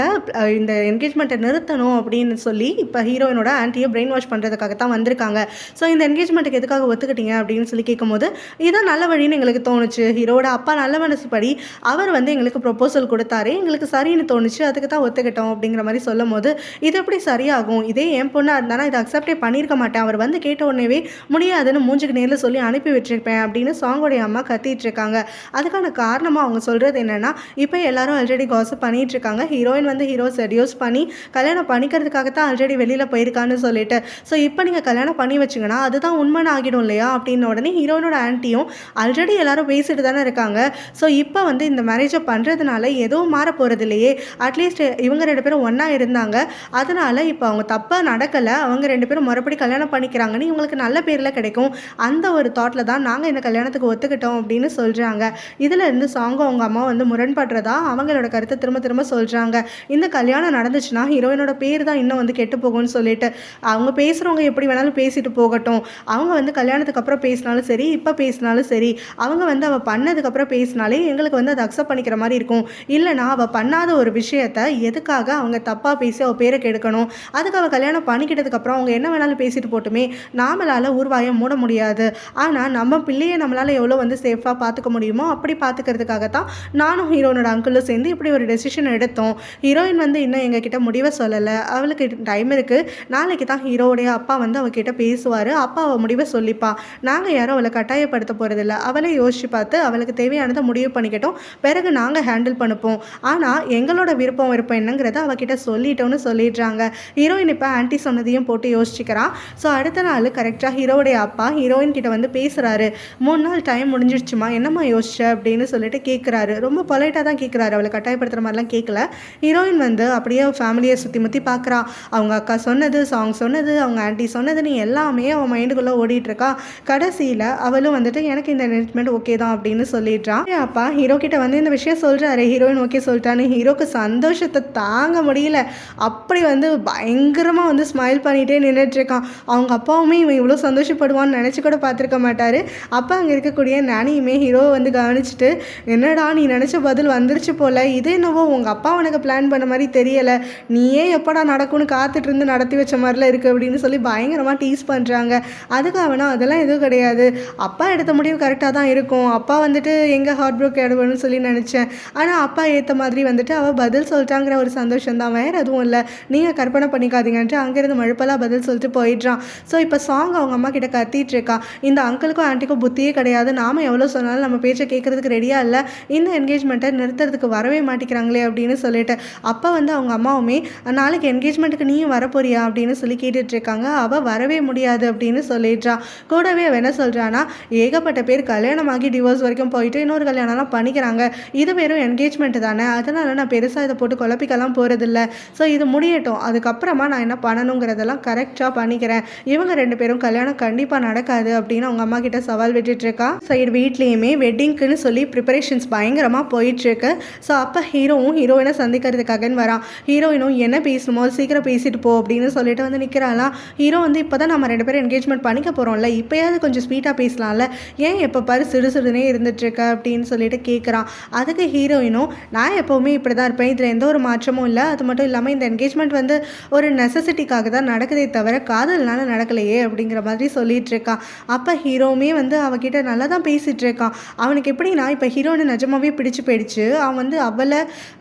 இந்த என்கேஜ்மெண்ட்டை நிறுத்தணும் அப்படின்னு சொல்லி இப்போ ஹீரோயினோட ஆன்ட்டியை பிரெயின் வாஷ் பண்ணுறதுக்காக தான் வந்திருக்காங்க. ஸோ இந்த என்கேஜ்மெண்ட்டுக்கு எதுக்காக ஒத்துக்கிட்டீங்க அப்படின்னு சொல்லி கேட்கும்போது இதான் நல்ல வழின்னு எங்களுக்கு தோணுச்சு, ஹீரோட அப்பா நல்ல மனசுப்படி அவர் வந்து எங்களுக்கு ப்ரொப்போசல் கொடுத்தாரு, எங்களுக்கு சரின்னு தோணுச்சு, அதுக்கு தான் ஒத்துக்கிட்டோம் அப்படிங்கிற மாதிரி சொல்லும் போது இது எப்படி சரியாகும், இதே என் பொண்ணாக இருந்தாலும் இதை அக்செப்டே பண்ணியிருக்க மாட்டேன், அவர் வந்து கேட்ட உடனே முடியாதுன்னு மூஞ்சுக்கு நேரில் சொல்லி அனுப்பி விட்டுருப்பேன் அப்படின்னு சாங்கோடைய அம்மா கத்திட்டு இருக்காங்க. அதுக்கான காரணமாக அவங்க சொல்கிறது என்னென்னா, இப்போ எல்லாரும் ஆல்ரெடி காசிப் பண்ணிட்டு இருக்காங்க, ஹீரோயின் வந்து ஹீரோ செடியூஸ் பண்ணி கல்யாணம் பண்ணிக்கிறதுக்காக தான் ஆல்ரெடி வெளியில் போயிருக்கான்னு சொல்லிட்டு, ஸோ இப்போ நீங்கள் கல்யாணம் பண்ணி வச்சிங்கன்னா அதுதான் உண்மைன்னு ஆகிடும் இல்லையா அப்படின்னு உடனே ஹீரோயினோட ஆன்ட்டியும் ஆல்ரெடி எல்லாரும் பேசிட்டு தானே இருக்காங்க, ஸோ இப்போ வந்து இந்த மேரேஜை பண்ணுறதுனால எதுவும் மாற போகிறது இல்லையே, அட்லீஸ்ட் இவங்க 2 பேரும் ஒன்றா இருந்தாங்க, அதனால் இப்போ அவங்க தப்பாக நடக்கலை, அவங்க 2 பேரும் மறுபடி கல்யாணம் பண்ணிக்கிறாங்கன்னு இவங்களுக்கு நல்ல பேரில் கிடைக்கும், அந்த ஒரு தாட்டில் தான் நாங்கள் இந்த கல்யாணத்துக்கு ஒத்துக்கிட்டோம் அப்படின்னு சொல்கிறாங்க. இதில் இருந்து சாங்கும் அவங்க அம்மா வந்து முரண்படுறதா அவங்களோட கருத்தை திரும்ப திரும்ப சொல்கிறாங்க. இந்த கல்யாணம் நடந்துச்சுன்னா ஹீரோயினோட பேர் தான் இன்னும் வந்து கெட்டு போகும்னு சொல்லிட்டு, அவங்க பேசுகிறவங்க எப்படி வேணாலும் பேசிட்டு போகட்டும், அவங்க வந்து கல்யாணத்துக்கு அப்புறம் பேசினாலும் சரி இப்போ பேசினாலும் சரி, அவங்க வந்து அவள் பண்ணதுக்கப்புறம் பேசினாலே எங்களுக்கு வந்து அதை அக்செப்ட் பண்ணிக்கிற மாதிரி இருக்கும், இல்லைனா அவள் பண்ணாத ஒரு விஷயத்தை எதுக்காக அவங்க தப்பாக பேசி அவள் பேரை கெடுக்கணும், அதுக்கு அவள் கல்யாணம் பண்ணிக்கிட்டதுக்கப்புறம் அவங்க என்ன வேணாலும் பேசிட்டு போட்டுமே, நாமளால் ஊர்வாயம் மூட முடியாது, ஆனால் நம்ம பிள்ளையை நம்மளால் எவ்வளோ வந்து சேஃபாக பார்த்துக்க முடியுமோ அப்படி பார்த்துக்கிறதுக்காக தான் நானும் ஹீரோனோட அங்கிளும் சேர்ந்து இப்படி ஒரு டெசிஷன் எடுத்தோம், ஹீரோயின் வந்து இன்னும் எங்ககிட்ட முடிவை சொல்லலை, அவளுக்கு டைம் இருக்குது, நாளைக்கு தான் ஹீரோவுடைய அப்பா வந்து அவகிட்ட பேசுவார், அப்பா அவள் முடிவை சொல்லிப்பா, நாங்கள் யாரும் அவளை கட்டாயப்படுத்த போகிறதில்ல, அவளை யோசிச்சு பார்த்து அவளுக்கு தேவையானதை முடிவு பண்ணிக்கிட்டோம், பிறகு நாங்கள் ஹேண்டில் பண்ணுப்போம், ஆனால் எங்களோட விருப்பம் என்னங்கிறத அவகிட்ட சொல்லிட்டோன்னு சொல்லிடுறாங்க. ஹீரோயின் இப்போ ஆன்ட்டி சொன்னதையும் போட்டு யோசிச்சுக்கிறான். ஸோ அடுத்த நாள் கரெக்டாக ஹீரோவுடைய அப்பா ஹீரோயின் கிட்ட வந்து பேசுகிறாரு, 3 நாள் டைம் முடிஞ்சிடுச்சுமா என்னம்மா யோசிச்ச அப்படின்னு சொல்லிட்டு கேட்குறாரு. ரொம்ப பொலைட்டாக தான் கேட்குறாரு, அவளை கட்டாயப்படுத்துகிற மாதிரிலாம் கேட்கல. ஹீரோயின் வந்து அப்படியே ஃபேமிலியை சுற்றி முற்றி பார்க்குறா, அவங்க அக்கா சொன்னது, சாங் சொன்னது, அவங்க ஆன்ட்டி சொன்னது நீ எல்லாமே அவன் மைண்டுக்குள்ளே ஓடிட்டுருக்கா. கடைசியில் அவளும் வந்துட்டு எனக்கு இந்த என்கேஜ்மெண்ட் ஓகே தான் அப்படின்னு சொல்லிடுறான். அப்பா ஹீரோ கிட்ட வந்து இந்த விஷயம் சொல்கிறாரு. ஹீரோயின் ஓகே சொல்லிட்டான்னு ஹீரோக்கு சந்தோஷத்தை தாங்க முடியல. அப்படி வந்து பயங்கரமாக வந்து ஸ்மைல் பண்ணிகிட்டே நின்றுட்டுருக்கான். அவங்க அப்பாவுமே இவன் இவ்வளோ சந்தோஷப்படுவான்னு நினச்சி கூட பார்த்துருக்க மாட்டார். அப்போ அங்கே இருக்கக்கூடிய நானியுமே ஹீரோவை வந்து கவனிச்சுட்டு, என்னடா நீ நினச்ச பதில் வந்துருச்சு போல், இது என்னவோ உங்கள் அப்பா உனக்கு பிளான் பண்ண மாதிரி தெரியலை, நீயே எப்படா நடக்கும்னு காத்துட்டு இருந்து நடத்தி வச்ச மாதிரிலாம் இருக்குது அப்படின்னு சொல்லி பயங்கரமாக டீஸ் பண்ணுறாங்க. அதுக்கு அவனா அதெல்லாம் எதுவும் கிடையாது, அப்பா எடுத்த முடிவு கரெக்டாக தான் இருக்கும், அப்பா வந்துட்டு எங்கே ஹார்ட் ப்ரோக் ஆகிடுவேன்னு சொல்லி நினச்சேன், ஆனால் அப்பா ஏற்ற மாதிரி வந்துட்டு அவள் பதில் சொல்லிட்டாங்கிற ஒரு சந்தோஷம் தான், வேறு எதுவும் இல்லை, நீங்கள் கற்பனை பண்ணிக்காதீங்கன்ட்டு அங்கேருந்து மழுப்பெல்லாம் பதில் சொல்லிட்டு போயிடுறான். ஸோ இப்போ சாங் அவங்க அம்மா கிட்ட கத்திட்டு இருக்கா, இந்த அங்கிளுக்கும் ஆன்ட்டிக்கும் புத்தியே கிடையாது, நாம் எவ்வளோ சொன்னாலும் நம்ம பேச்சை கேட்குறதுக்கு ரெடியாக இல்லை, இந்த என்கேஜ்மெண்ட்டை நிறுத்துறதுக்கு வரவே மாட்டேங்கிறாங்களே அப்படின்னு சொல்லிட்டு. அப்போ வந்து அவங்க அம்மாவுமே நாளைக்கு என்கேஜ்மெண்ட்டுக்கு நீயும் வரப்போறியா அப்படின்னு சொல்லி கேட்டுட்ருக்காங்க. அவள் வரவே முடியாது அப்படின்னு சொல்லிடுறான். கூடவே அவள் என்ன சொல்கிறான்னா, ஏகப்பட்ட பேர் கல்யாணமாகி டிவோர்ஸ் வரைக்கும் போயிட்டு இன்னொரு கல்யாணம்லாம் பண்ணிக்கிறாங்க, இது வெறும் என்கேஜ்மெண்ட் தானே, அதனால் நான் பெருசாக இதை போட்டு குழப்பிக்கலாம் போகிறதில்ல, ஸோ இது முடியட்டும், அதுக்கப்புறமா நான் என்ன பண்ணணுங்கிறதெல்லாம் கரெக்டாக பண்ணிக்கிறேன், இவங்க 2 பேரும் கல்யாணம் கண்டிப்பாக நடக்காது அப்படின்னு அவங்க அம்மா கிட்ட சவால் விட்டுட்ருக்கா. சைடு வீட்லேயுமே வெட்டிங்க்குன்னு சொல்லி ப்ரிப்பரேஷன்ஸ் பயங்கரமாக போயிட்டுருக்கு. ஸோ அப்போ ஹீரோவும் ஹீரோயினை சந்திக்கிறதுக்காகன்னு வரான். ஹீரோயினும் என்ன பேசணுமோ சீக்கிரம் பேசிட்டு போ அப்படின்னு சொல்லிட்டு வந்து நிற்கிறாளாம். ஹீரோ வந்து இப்போ தான் நம்ம 2 பேரும் என்கேஜ்மெண்ட் பண்ணிக்க போகிறோம்ல, இப்போயாவது கொஞ்சம் ஸ்வீட்டாக பேசலாம்ல, ஏன் எப்போ பாரு சிடுசுடுனே இருந்துட்டுருக்க அப்படின்னு சொல்லிட்டு கேட்குறான். அதுக்கு ஹீரோயினும், நான் எப்போவுமே இப்படி தான் இருப்பேன், இதில் எந்த ஒரு மாற்றமும் இல்லை, அது மட்டும் இல்லாமல் இந்த என்கேஜ்மெண்ட் வந்து ஒரு நெசசிட்டிக்காக தான் நடக்குதே தவிர காதல்னால நடக்கலையே அப்படிங்கிற மாதிரி சொல்லிட்டு இருக்கான். அப்போ ஹீரோவுமே வந்து அவகிட்ட நல்லா தான் பேசிகிட்டு இருக்கான். அவனுக்கு எப்படின்னா இப்போ ஹீரோயினை நிஜமாவே பிடிச்சு போயிடுச்சு, அவன் வந்து அவளை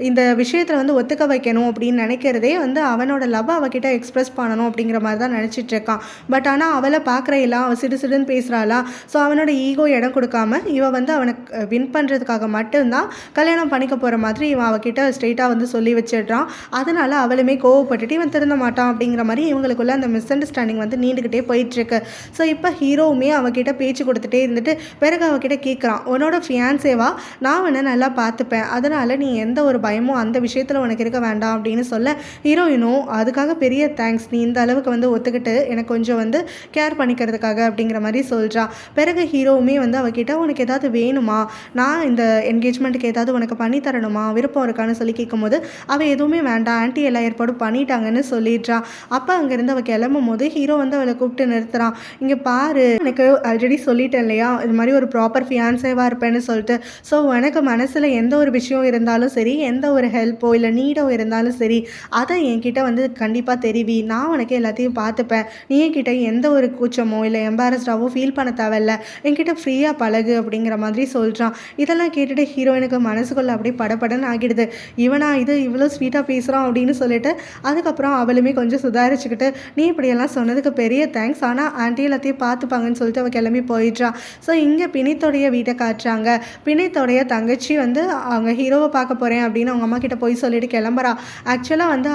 இந்த விஷயத்தில் வந்து ஒத்துக்க வைக்கணும் அப்படின்னு நினைக்கிறதே வந்து அவனோட லவ் அவகிட்ட எக்ஸ்ப்ரெஸ் பண்ணணும் அப்படிங்கிற மாதிரி தான் நினச்சிட்டு இருக்கான். பட் ஆனால் அவளை பார்க்குறையெல்லாம் அவள் சிடுசிடுன்னு பேசுகிறாளா, ஸோ அவனோட ஈகோ இடம் கொடுக்காம இவன் வந்து அவனை வின் பண்ணுறதுக்காக மட்டும்தான் கல்யாணம் பண்ணிக்க போகிற மாதிரி இவன் அவகிட்ட ஸ்ட்ரெயிட்டாக வந்து சொல்லி வச்சிடுறான். அதனால் அவளுமே கோவப்பட்டுட்டு இவன் திருந்த மாட்டான் அப்படிங்கிற மாதிரி இவங்களுக்குள்ள அந்த மிஸ் அண்டர்ஸ்டாண்டிங் வந்து நீண்டுக்கிட்டே போயிட்டுருக்கு. ஸோ இப்போ ஹீரோவுமே அவகிட்ட பேச்சு கொடுத்துட்டே இருந்துட்டு பிறகு அவகிட்ட கேட்குறான், உன்னோட ஃபியான்சேவா நான் உன்னை நல்லா பார்த்துப்பேன், அதனால் நீ எந்த ஒரு பயமும் அந்த விஷயத்தில் உனக்கு இருக்க வேண்டாம் அப்படின்னு சொல்ல, ஹீரோயினும் அதுக்காக பெரிய தேங்க்ஸ், நீ இந்த அளவுக்கு வந்து ஒத்துக்கிட்டு எனக்கு கொஞ்சம் வந்து கேர் பண்ணிக்கிறதுக்காக அப்படிங்கிற மாதிரி சொல்கிறான். பிறகு ஹீரோவுமே வந்து அவகிட்ட உனக்கு ஏதாவது வேணுமா, நான் இந்த என்கேஜ்மெண்ட்டுக்கு ஏதாவது உனக்கு பண்ணி தரணுமா, விருப்பம் இருக்கான்னு சொல்லி கேட்கும்போது அவள் எதுவுமே வேண்டாம், ஆன்ட்டி எல்லா ஏற்பாடும் பண்ணிட்டாங்கன்னு சொல்லிடுறான். அப்போ அங்கேருந்து அவள் கிளம்பும் போது ஹீரோ வந்து அவளை கூப்பிட்டு நிறுத்துறான். இங்கே பாரு, எனக்கு ஆல்ரெடி சொல்லிட்டேன் இல்லையா இது மாதிரி ஒரு ப்ராப்பர் ஃபியான்சேவாக இருப்பேன்னு சொல்லிட்டு, ஸோ எனக்கு மனசில் எந்த ஒரு விஷயம் இருந்தாலும் சரி, எந்த ஒரு ஹெல்ப்போ இல்லை நீடோ இருந்தாலும் சரி, அதை என்கிட்ட வந்து கண்டிப்பாக தெரிவி, நான் உனக்கு எல்லாத்தையும் பார்த்துப்பேன், நீ என்கிட்ட எந்த ஒரு கூச்சமோ இல்லை எம்பாரஸ்டாவோ ஃபீல் பண்ண தேவையில்ல, என்கிட்ட ஃப்ரீயாக பழகு அப்படிங்கிற மாதிரி சொல்கிறான். இதெல்லாம் கேட்டுட்டு ஹீரோயினுக்கு மனசுக்குள்ளே அப்படியே படப்படன்னு ஆகிடுது, இவனா இது இவ்வளோ ஸ்வீட்டாக பேசுகிறான் அப்படின்னு சொல்லிட்டு. அதுக்கப்புறம் அவளுமே கொஞ்சம் சுதாரிச்சுக்கிட்டு, நீ இப்படியெல்லாம் சொன்னதுக்கு பெரிய தேங்க்ஸ், ஆனால் ஆன்ட்டி எல்லாத்தையும் பார்த்துப்பாங்கன்னு சொல்லிட்டு அவள் கிளம்பி போயிடுறான். ஸோ இங்கே பினித்தோடைய வீட்டை காட்டுறாங்க. பினித்தோடைய தங்கச்சி வந்து அவங்க ஹீரோவை பார்க்க போகிறேன் அப்படின்னு அவங்க அம்மா கிட்ட போய் சொல்லிட்டு கிளம்புறா. ஆக்சுவலாக வந்து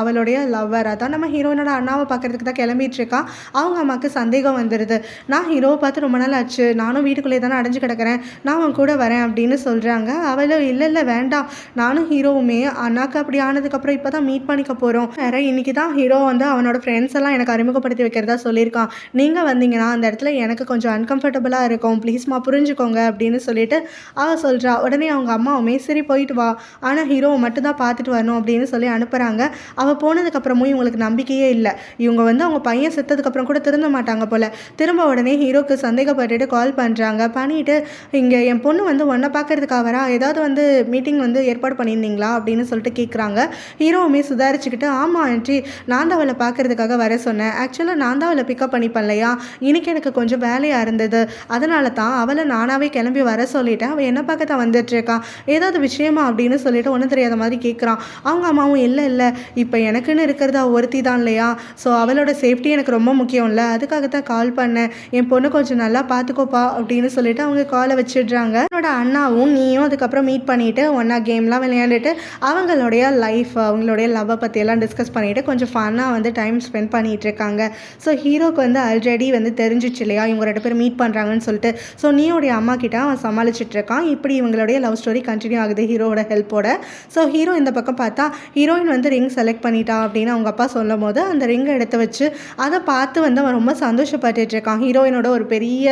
அவளுடைய லவ்வர், அதான் நம்ம ஹீரோயினோட அண்ணாவை பார்க்கறதுக்கு தான் கிளம்பிட்டு இருக்கா. அவங்க அம்மாவுக்கு சந்தேகம் வந்துடுது, நான் ஹீரோவை பார்த்து ரொம்ப நாள் ஆச்சு, நானும் வீட்டுக்குள்ளே தானே அடைஞ்சு கிடக்கிறேன், நான் அவன் கூட வரேன் அப்படின்னு சொல்கிறாங்க. அவளும் இல்லை வேண்டாம், நானும் ஹீரோவுமே அண்ணாக்கு அப்படி ஆனதுக்கப்புறம் இப்போ தான் மீட் பண்ணிக்க போகிறோம், வேறு இன்றைக்கி தான் ஹீரோ வந்து அவனோட ஃப்ரெண்ட்ஸ் எல்லாம் எனக்கு அறிமுகப்படுத்தி வைக்கிறதா சொல்லியிருக்கான், நீங்கள் வந்தீங்கன்னா அந்த இடத்துல எனக்கு கொஞ்சம் அன்கம்ஃபர்டபுளாக இருக்கும், ப்ளீஸ்மா புரிஞ்சுக்கோங்க அப்படின்னு சொல்லிட்டு அவள் சொல்கிறா. உடனே அவங்க அம்மாவுமே சரி போயிட்டு வா, ஆனால் ஹீரோவை மட்டும் தான் பார்த்துட்டு வரணும் அப்படின்னு சொல்லி அனுப்புகிறாங்க. அவள் போனதுக்கப்புறமும் இவங்களுக்கு நம்பிக்கையே இல்லை, இவங்க வந்து அவங்க பையன் செத்ததுக்கப்புறம் கூட திருந்த மாட்டாங்க போல். திரும்ப உடனே ஹீரோக்கு சந்தேகப்பட்டுட்டு கால் பண்ணுறாங்க. பண்ணிவிட்டு, இங்கே என் பொண்ணு வந்து ஒன்றை பார்க்கறதுக்காக வரா, ஏதாவது வந்து மீட்டிங் வந்து ஏற்பாடு பண்ணியிருந்தீங்களா அப்படின்னு சொல்லிட்டு கேட்குறாங்க. ஹீரோவுமே சுதாரிச்சுக்கிட்டு, ஆமாம் ஆண்டி, நான் தான் அவளை பார்க்கறதுக்காக வர சொன்னேன், ஆக்சுவலாக நான் தான் அவளை பிக்கப் பண்ணிப்பேன் இல்லையா, இன்றைக்கி எனக்கு கொஞ்சம் வேலையாக இருந்தது, அதனால தான் அவளை நானாகவே கிளம்பி வர சொல்லிட்டேன், அவள் என்ன பார்க்க தான் வந்துட்டுருக்கான், ஏதாவது விஷயமா அப்படின்னு சொல்லிட்டு ஒன்றும் தெரியாத மாதிரி கேட்குறான். அவங்க அம்மாவும் இல்லை இப்போ எனக்குன்னு இருக்கிறது ஒருத்தி தான் இல்லையா, ஸோ அவளோட சேஃப்டி எனக்கு ரொம்ப முக்கியம் இல்லை, அதுக்காக தான் கால் பண்ணேன், என் பொண்ணு கொஞ்சம் நல்லா பார்த்துக்கோப்பா அப்படின்னு சொல்லிட்டு அவங்க காலை வச்சிடுறாங்க. என்னோட அண்ணாவும் நீயும் அதுக்கப்புறம் மீட் பண்ணிவிட்டு ஒன்றா கேம்லாம் விளையாண்டுட்டு அவங்களுடைய லைஃப், அவங்களுடைய லவ்வை பற்றியெல்லாம் டிஸ்கஸ் பண்ணிவிட்டு கொஞ்சம் ஃபன்னாக வந்து டைம் ஸ்பெண்ட் பண்ணிகிட்டு இருக்காங்க. ஸோ ஹீரோக்கு வந்து ஆல்ரெடி வந்து தெரிஞ்சிச்சு இல்லையா இவங்க 2 பேரும் மீட் பண்ணுறாங்கன்னு சொல்லிட்டு, ஸோ நீயோடைய அம்மா கிட்ட அவன் சமாளிச்சுட்டு இருக்கான். இப்படி இவங்களுடைய லவ் ஸ்டோரி கண்டினியூ ஆகுது ஹீரோட ஹெல்ப்போட. ஸோ ஹீரோ இந்த பக்கம் பார்த்தா ஹீரோயின் வந்து ரிங் செலக்ட் பண்ணிட்டா அப்படின்னு அவங்க அப்பா சொல்லும் போது அந்த ரிங் எடுத்து எடுத்து வச்சு அதை பார்த்து வந்து அவன் ரொம்ப சந்தோஷப்பட்டுட்டு இருக்கான். ஹீரோயினோட ஒரு பெரிய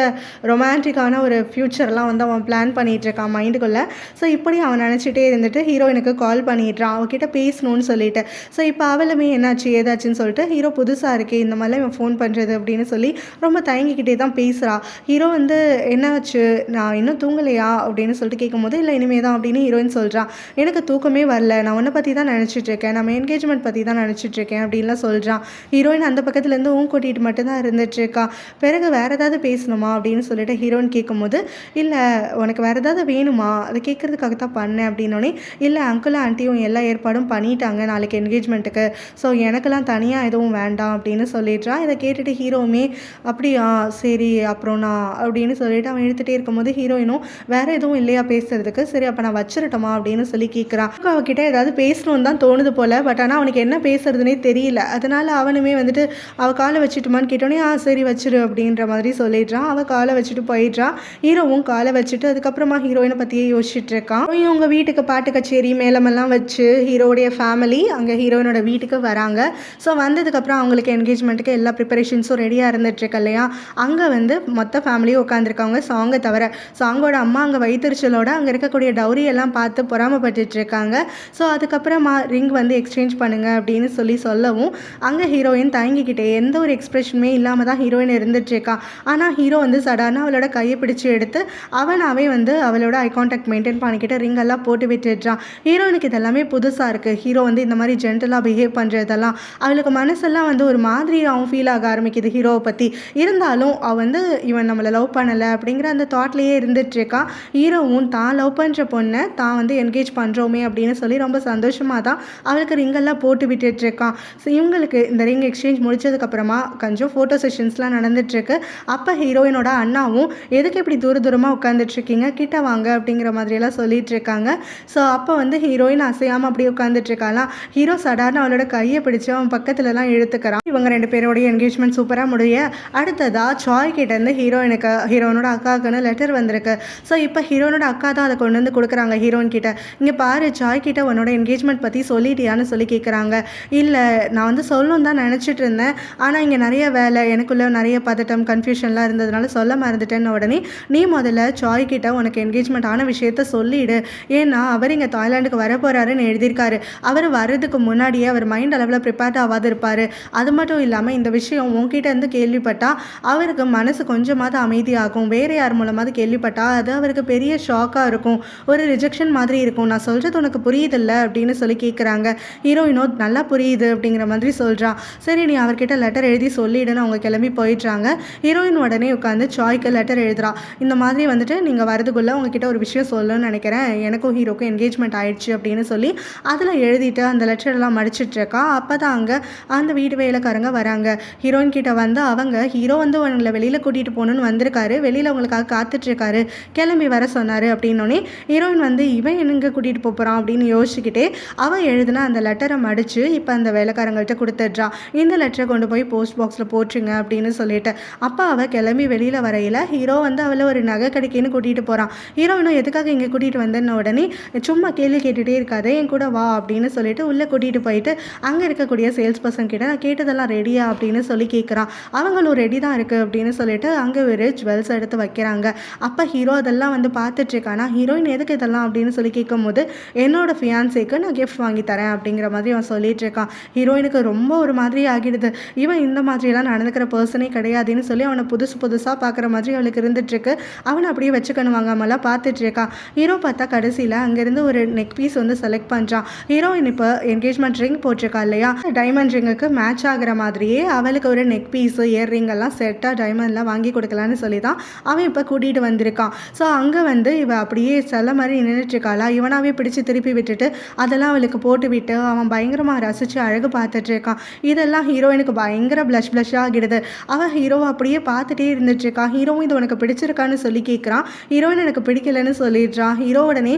ரொமான்டிக்கான ஒரு ஃப்யூச்சர்லாம் வந்து அவன் பிளான் பண்ணிகிட்டு இருக்கான் மைண்டுக்குள்ளே. ஸோ இப்படி அவன் நினச்சிட்டே இருந்துட்டு ஹீரோயினுக்கு கால் பண்ணிடுறான் அவகிட்ட பேசணும்னு சொல்லிட்டு. ஸோ இப்போ அவளுமே என்னாச்சு ஏதாச்சுன்னு சொல்லிட்டு ஹீரோ புதுசாக இருக்கே இந்த மாதிரிலாம் இவன் ஃபோன் பண்ணுறது அப்படின்னு சொல்லி ரொம்ப தயங்கிக்கிட்டே தான் பேசுகிறா. ஹீரோ வந்து என்னாச்சு நான் இன்னும் தூங்கலையா அப்படின்னு சொல்லிட்டு கேட்கும்போது இல்லை இனிமே தான் அப்படின்னு ஹீரோயின் சொல்கிறான். எனக்கு தூக்கமே வரல, நான் உன்னை பற்றி தான் நினச்சிட்ருக்கேன், நம்ம என்கேஜ்மெண்ட் பற்றி தான் நினச்சிட்ருக்கேன் அப்படின்லாம் சொல்கிறான். ஹீரோயின் அந்த பக்கத்துலேருந்து கூட்டிகிட்டு மட்டும்தான் இருந்துட்டுருக்கா. பிறகு வேறு ஏதாவது பேசணுமா அப்படின்னு சொல்லிட்டு ஹீரோயின் கேட்கும்போது இல்லை உனக்கு வேறு ஏதாவது வேணுமா அதை கேட்குறதுக்காக தான் பண்ணேன் அப்படின்னோடனே இல்லை அங்கிளும் ஆண்டியும் எல்லா ஏற்பாடும் பண்ணிட்டாங்க நாளைக்கு என்கேஜ்மெண்ட்டுக்கு, ஸோ எனக்கெல்லாம் தனியாக எதுவும் வேண்டாம் அப்படின்னு சொல்லிடுறான். இதை கேட்டுட்டு ஹீரோவுமே அப்படியா சரி அப்புறம் நான் அப்படின்னு சொல்லிட்டு அவன் எடுத்துகிட்டே இருக்கும்போது ஹீரோயினும் வேறு எதுவும் இல்லையா பேசுறதுக்கு, சரி அப்போ நான் வச்சிரட்டுமா அப்படின்னு சொல்லி கேட்குறான். அவகிட்ட ஏதாவது பேசணும்னு தான் தோணுது போல், பட் ஆனால் அவனுக்கு என்ன பேசுறதுனே தெரியல. அதனால் அவனுமே வந்துட்டு அவள் காலை வச்சுட்டுமான்னு கேட்டோன்னே சரி வச்சிரு அப்படின்ற மாதிரி சொல்லிடுறான். அவள் காலை வச்சுட்டு போயிடுறான். ஹீரோவும் காலை வச்சுட்டு அதுக்கப்புறமா ஹீரோயினை பற்றியே யோசிச்சுட்டு இருக்கான். இவங்க வீட்டுக்கு பாட்டு கச்சேரி மேளமெல்லாம் வச்சு ஹீரோடைய ஃபேமிலி அங்கே ஹீரோயினோட வீட்டுக்கு வராங்க. ஸோ வந்ததுக்கப்புறம் அவங்களுக்கு என்கேஜ்மெண்ட்டுக்கு எல்லா ப்ரிப்பரேஷன்ஸும் ரெடியாக இருந்துட்டுருக்கு இல்லையா. அங்கே வந்து மொத்த ஃபேமிலியும் உட்காந்துருக்காங்க சாங்கை தவிர. சாங்கோட அம்மா அங்கே வயிற்றுச்சலோட அங்கே இருக்கக்கூடிய டவுரி எல்லாம் பார்த்து பொறாமப்பட்டுட்டு இருக்காங்க. ஸோ அதுக்கப்புறமா ரிங் வந்து எக்ஸ்சேஞ்ச் பண்ணுங்க அப்படின்னு சொல்லவும் அங்கே ஹீரோயின் தயங்கிக்கிட்டே எந்த ஒரு எக்ஸ்பிரஷனுமே இல்லாமல் தான் ஹீரோயின் இருந்துட்டுருக்கா. ஆனால் ஹீரோ வந்து சடானா அவளோட கையை பிடிச்சி எடுத்து அவனாவே வந்து அவளோட ஐ கான்டாக்ட் மெயின்டைன் பண்ணிக்கிட்டு ரிங் எல்லாம் போட்டு விட்டுடுறான். ஹீரோயினுக்கு இதெல்லாமே புதுசாக இருக்குது. ஹீரோ வந்து இந்த மாதிரி ஜென்டலாக பிஹேவ் பண்ணுறதெல்லாம் அவளுக்கு மனசெல்லாம் வந்து ஒரு மாதிரியாகவும் ஃபீல் ஆக ஆரம்பிக்குது ஹீரோவை பற்றி. இருந்தாலும் அவள் வந்து இவன் நம்மளை லவ் பண்ணலை அப்படிங்கிற அந்த தாட்லேயே இருந்துட்டுருக்கா. ஹீரோவும் தான் லவ் பண்ணுற பொண்ணை தான் வந்து என்கேஜ் பண்ணுறோமே அப்படின்னு சொல்லி ரொம்ப சந்தோஷமாக தான் அவளுக்கு ரிங்கெல்லாம் போட்டு விட்டுட்ருக்கான். ஸோ இவங்களுக்கு இந்த ரிங் எக்ஸ்சேஞ்ச் முடிச்சதுக்கப்புறமா கொஞ்சம் ஃபோட்டோ செஷன்ஸ்லாம் நடந்துட்டுருக்கு. அப்போ ஹீரோயினோட அண்ணாவும் எதுக்கு இப்படி தூரமாக உட்காந்துட்ருக்கீங்க கிட்ட வாங்க அப்படிங்கிற மாதிரியெல்லாம் சொல்லிட்டு இருக்காங்க. ஸோ அப்போ வந்து ஹீரோயின் அசையாமல் அப்படியே உட்காந்துட்ருக்காலாம். ஹீரோ சடார்னு அவளோட கையை பிடிச்சி அவன் பக்கத்துலலாம் இழுத்துக்கிறான். இவங்க 2 பேரோடைய என்கேஜ்மெண்ட் சூப்பராக முடிய அடுத்ததாக சாய் கிட்டேருந்து ஹீரோயினோட அக்காவுக்குன்னு லெட்டர் வந்திருக்கு. ஸோ இப்போ ஹீரோனோட அக்கா தான் அதை கொண்டு வந்து கொடுக்குறாங்க ஹீரோயின் கிட்ட. இங்கே பாரு சாய் கிட்ட உன்னோட என்கேஜ்மெண்ட் பற்றி சொல்லிட்டியான்னு சொல்லி கேட்குறாங்க. இல்லை நான் வந்து சொல்லணும் தான் நினச்சிட்டு இருந்தேன், ஆனால் இங்கே நிறைய வேலை எனக்குள்ளே நிறைய பதட்டம் கன்ஃபியூஷன்லாம் இருந்ததுனால சொல்ல மறந்துட்டேன்னு உடனே நீ முதல்ல சாய் கிட்ட உனக்கு என்கேஜ்மெண்ட் ஆன விஷயத்த சொல்லிவிடு. ஏன்னா அவர் இங்கே தாய்லாண்டுக்கு வர போகிறாருன்னு எழுதியிருக்காரு. அவர் வர்றதுக்கு முன்னாடியே அவர் மைண்ட் அளவில் ப்ரிப்பேர்ட் ஆகாது இருப்பார். அது மட்டும் இல்லாமல் இந்த விஷயம் உங்ககிட்ட இருந்து கேள்விப்பட்டால் அவருக்கு மனசு கொஞ்சமாவது அமைதியாகும். வேறு யார் மூலமாவது கேள்விப்பட்டால் அது அவருக்கு பெரிய ஷாக்காக இருக்கும், ஒரு ரிஜெக்ஷன் மாதிரி இருக்கும். நான் சொல்கிறது உனக்கு புரியுதில்ல அப்படின்னு சொல்லி கேட்குறாங்க. ஹீரோயினோ நல்லா புரியுது அப்படிங்கிற மாதிரி சொல்கிறான். சரி நீ அவர்கிட்ட லெட்டர் எழுதி சொல்லிடுன்னு அவங்க கிளம்பி போயிடுறாங்க. ஹீரோயின் உடனே உட்காந்து சாய்க்கு லெட்டர் எழுதுறா. இந்த மாதிரி வந்துட்டு நீங்கள் வரதுக்குள்ளே உங்ககிட்ட ஒரு விஷயம் சொல்லணும்னு நினைக்கிறேன், எனக்கும் ஹீரோக்கும் என்கேஜ்மெண்ட் ஆயிடுச்சு அப்படின்னு சொல்லி அதில் எழுதிட்டு அந்த லெட்டரெல்லாம் மடிச்சிட்ருக்கா. அப்போ தான் அங்கே அந்த வீட்டு வேலைக்காரங்க வராங்க. ஹீரோயின் கிட்ட வந்து அவங்க ஹீரோ வந்து உங்களை வெளியில் கூட்டிகிட்டு போகணுன்னு வந்திருக்காரு, வெளியில் உங்களுக்காக காத்துட்ருக்காரு, கிளம்பி வர சொன்னார் அப்படின்னோடனே ஹீரோயின் வந்து இவன் எங்கே கூட்டிகிட்டு போகிறான் அப்படின்னு யோசிச்சுக்கிட்டே அவள் எழுதின அந்த லெட்டரை மடித்து இப்போ அந்த வேலைக்காரங்கள்ட்ட கொடுத்துட்றா. இந்த லெட்டரை கொண்டு போய் போஸ்ட் பாக்ஸில் போட்டுருங்க அப்படின்னு சொல்லிட்டு. அப்போ அவள் கிளம்பி வெளியில் வரையில் ஹீரோ வந்து அவளை ஒரு நகை கடைக்குன்னு கூட்டிகிட்டு போகிறான். ஹீரோயினும் எதுக்காக இங்கே கூட்டிகிட்டு வந்தேன்னு உடனே சும்மா கேள்வி கேட்டுகிட்டே இருக்காதே என் கூட வா அப்படின்னு சொல்லிட்டு உள்ளே கூட்டிகிட்டு போயிட்டு அங்கே இருக்கக்கூடிய சேல்ஸ் பர்சன் கிட்ட நான் கேட்டதெல்லாம் ரெடியா அப்படின்னு சொல்லி கேட்குறான். அவங்களும் ரெடி தான் இருக்குது அப்படின்னு சொல்லிட்டு அங்கே ஒரு ஜுவல்ஸ் எடுத்து வைக்கிறாங்க. அப்போ ஹீரோ அதெல்லாம் வந்து பார்த்துட்ருக்கானா. ஹீரோயின் எதுக்கு இதெல்லாம் அப்படின்னு சொல்லி கேட்கும்போது என்னோட ஃபியான்ஸேக்கு நான் கிஃப்ட் வாங்கி தரேன் அப்படிங்கிற மாதிரி அவன் சொல்லிட்டு இருக்கான். ஹீரோயினுக்கு ரொம்ப ஒரு மாதிரி ஆகிடுது. இவன் இந்த மாதிரியெல்லாம் நடந்துக்கிற பர்சனே கிடையாதுன்னு சொல்லி அவனை புதுசாக பார்க்குற மாதிரி அவளுக்கு இருந்துட்டுருக்கு. அவனை அப்படியே வச்சுக்கணும் வாங்காமலாம் பார்த்துட்ருக்கான். ஹீரோ பார்த்தா கடைசியில் அங்கேருந்து ஒரு நெக் பீஸ் வந்து செலக்ட் பண்ணுறான். ஹீரோயின் இப்போ என்கேஜ்மெண்ட் ரிங் போட்டிருக்கா இல்லையா, டைமண்ட் ரிங்குக்கு மேட்ச் ஆகிற மாதிரியே அவளுக்கு ஒரு நெக் பீஸு இயர் ரிங் எல்லாம் செட்டாக டைமண்ட்லாம் வாங்கி கொடுக்கலான்னு சொல்லி தான் அவன் இப்போ கூட்டிகிட்டு வந்திருக்கான். ஸோ அங்கே வந்து இவள் அப்படியே சில மாதிரி நின்றுட்டுருக்காளா. இவனாவே பிடிச்சி திருப்பி விட்டுட்டு அதெல்லாம் அவளுக்கு போட்டு விட்டு அவன் பயங்கரமாக ரசித்து அழகு பார்த்துட்ருக்கான். இதெல்லாம் ஹீரோயினுக்கு பயங்கர ப்ளஷ் ஆகிடுது. அவள் ஹீரோவை அப்படியே பார்த்துட்டே இருந்துட்டுருக்கா. ஹீரோவும் இது உனக்கு பிடிச்சிருக்கான்னு சொல்லி கேட்குறான். ஹீரோயின் எனக்கு பிடிக்கலன்னு சொல்லிடுறான். ஹீரோ உடனே